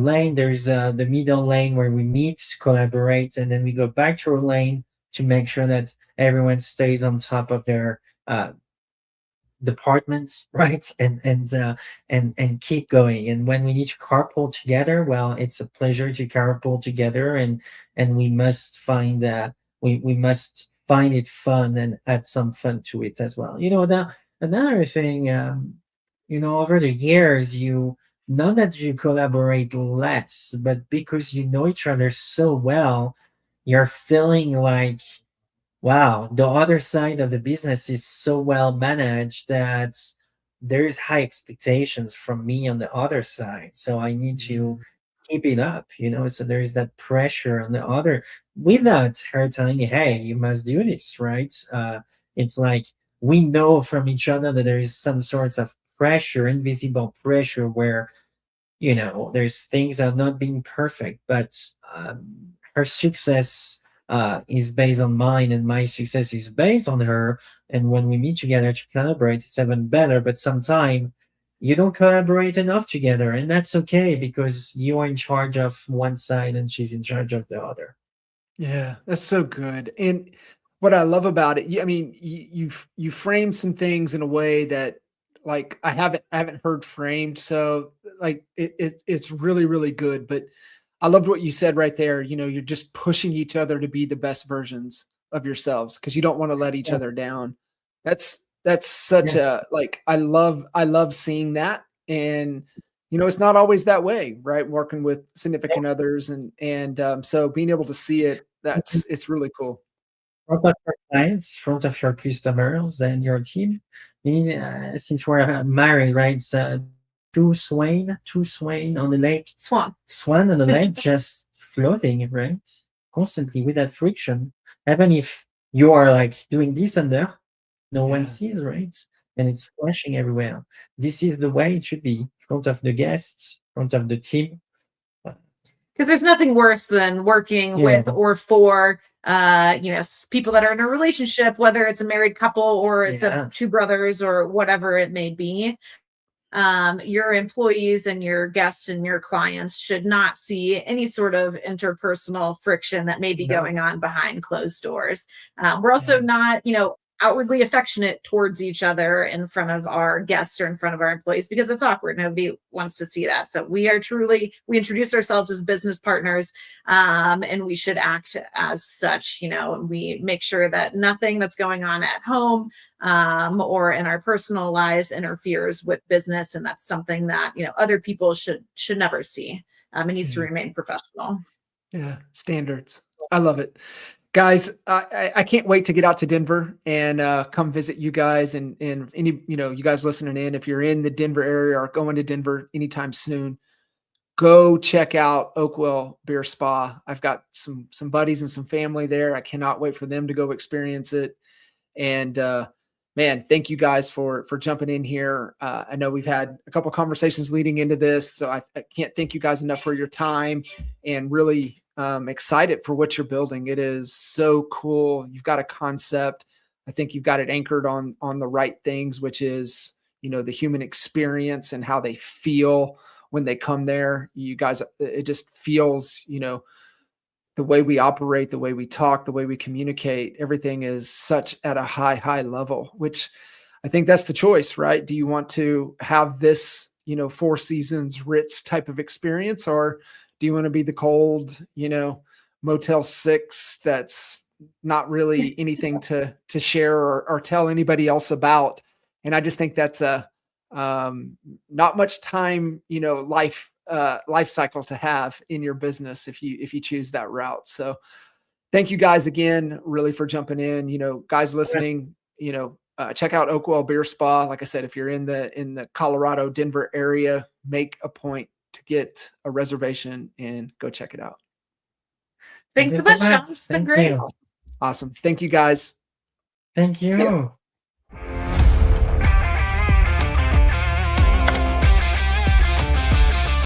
lane. There's the middle lane where we meet, collaborate, and then we go back to our lane to make sure that everyone stays on top of their departments, right? And keep going. And when we need to carpool together, well, it's a pleasure to carpool together, and we must find we must find it fun and add some fun to it as well. Another thing, over the years, not that you collaborate less, but because you know each other so well, you're feeling like, wow, the other side of the business is so well managed that there's high expectations from me on the other side. So I need to keep it up, so there's that pressure on the other without her telling me, hey, you must do this, right? It's like we know from each other that there is some sorts of pressure, invisible pressure, where there's things that are not being perfect, but her success is based on mine, and my success is based on her. And when we meet together to collaborate, it's even better. But sometimes you don't collaborate enough together, and that's okay, because you are in charge of one side and she's in charge of the other. Yeah, that's so good. And what I love about it, you framed some things in a way that, like, I haven't heard framed. So like it's really, really good. But I loved what you said right there. You're just pushing each other to be the best versions of yourselves, because you don't want to let each Yeah. other down. That's such a, like, I love seeing that. And it's not always that way, right? Working with significant others, and so being able to see it, it's really cool. Front of your clients, front of your customers and your team. Since we're married, right? So two swain on the lake, swan on the lake, just floating, right? Constantly with that friction. Even if you are like doing this and there, no one sees, right? And it's splashing everywhere. This is the way it should be. Front of the guests, front of the team. Because there's nothing worse than working Yeah. with or for people that are in a relationship, whether it's a married couple or it's Yeah. two brothers or whatever it may be. Your employees and your guests and your clients should not see any sort of interpersonal friction that may be No. going on behind closed doors. We're also Yeah. not, outwardly affectionate towards each other in front of our guests or in front of our employees because it's awkward. Nobody wants to see that. So we introduce ourselves as business partners, and we should act as such. We make sure that nothing that's going on at home or in our personal lives interferes with business, and that's something that other people should never see. It needs to Yeah. remain professional. Yeah, standards. I love it. Guys, I can't wait to get out to Denver and come visit you guys and any, you guys listening in, if you're in the Denver area or going to Denver anytime soon, go check out Oakwell Beer Spa. I've got some buddies and some family there. I cannot wait for them to go experience it. And man, thank you guys for jumping in here. I know we've had a couple conversations leading into this, so I can't thank you guys enough for your time, and really excited for what you're building. It is so cool. You've got a concept. I think you've got it anchored on the right things, which is, the human experience and how they feel when they come there. You guys, it just feels, the way we operate, the way we talk, the way we communicate, everything is such at a high level, which I think that's the choice, right? Do you want to have this, Four Seasons Ritz type of experience, or do you want to be the cold, Motel 6 that's not really anything to share or tell anybody else about? And I just think that's a not much time, life cycle to have in your business if you choose that route. So thank you guys again, really, for jumping in. Guys listening, check out Oakwell Beer Spa. Like I said, if you're in the Colorado, Denver area, make a point to get a reservation and go check it out. Thanks so much, Sean. It's been great. You. Awesome. Thank you, guys. Thank See ya. you.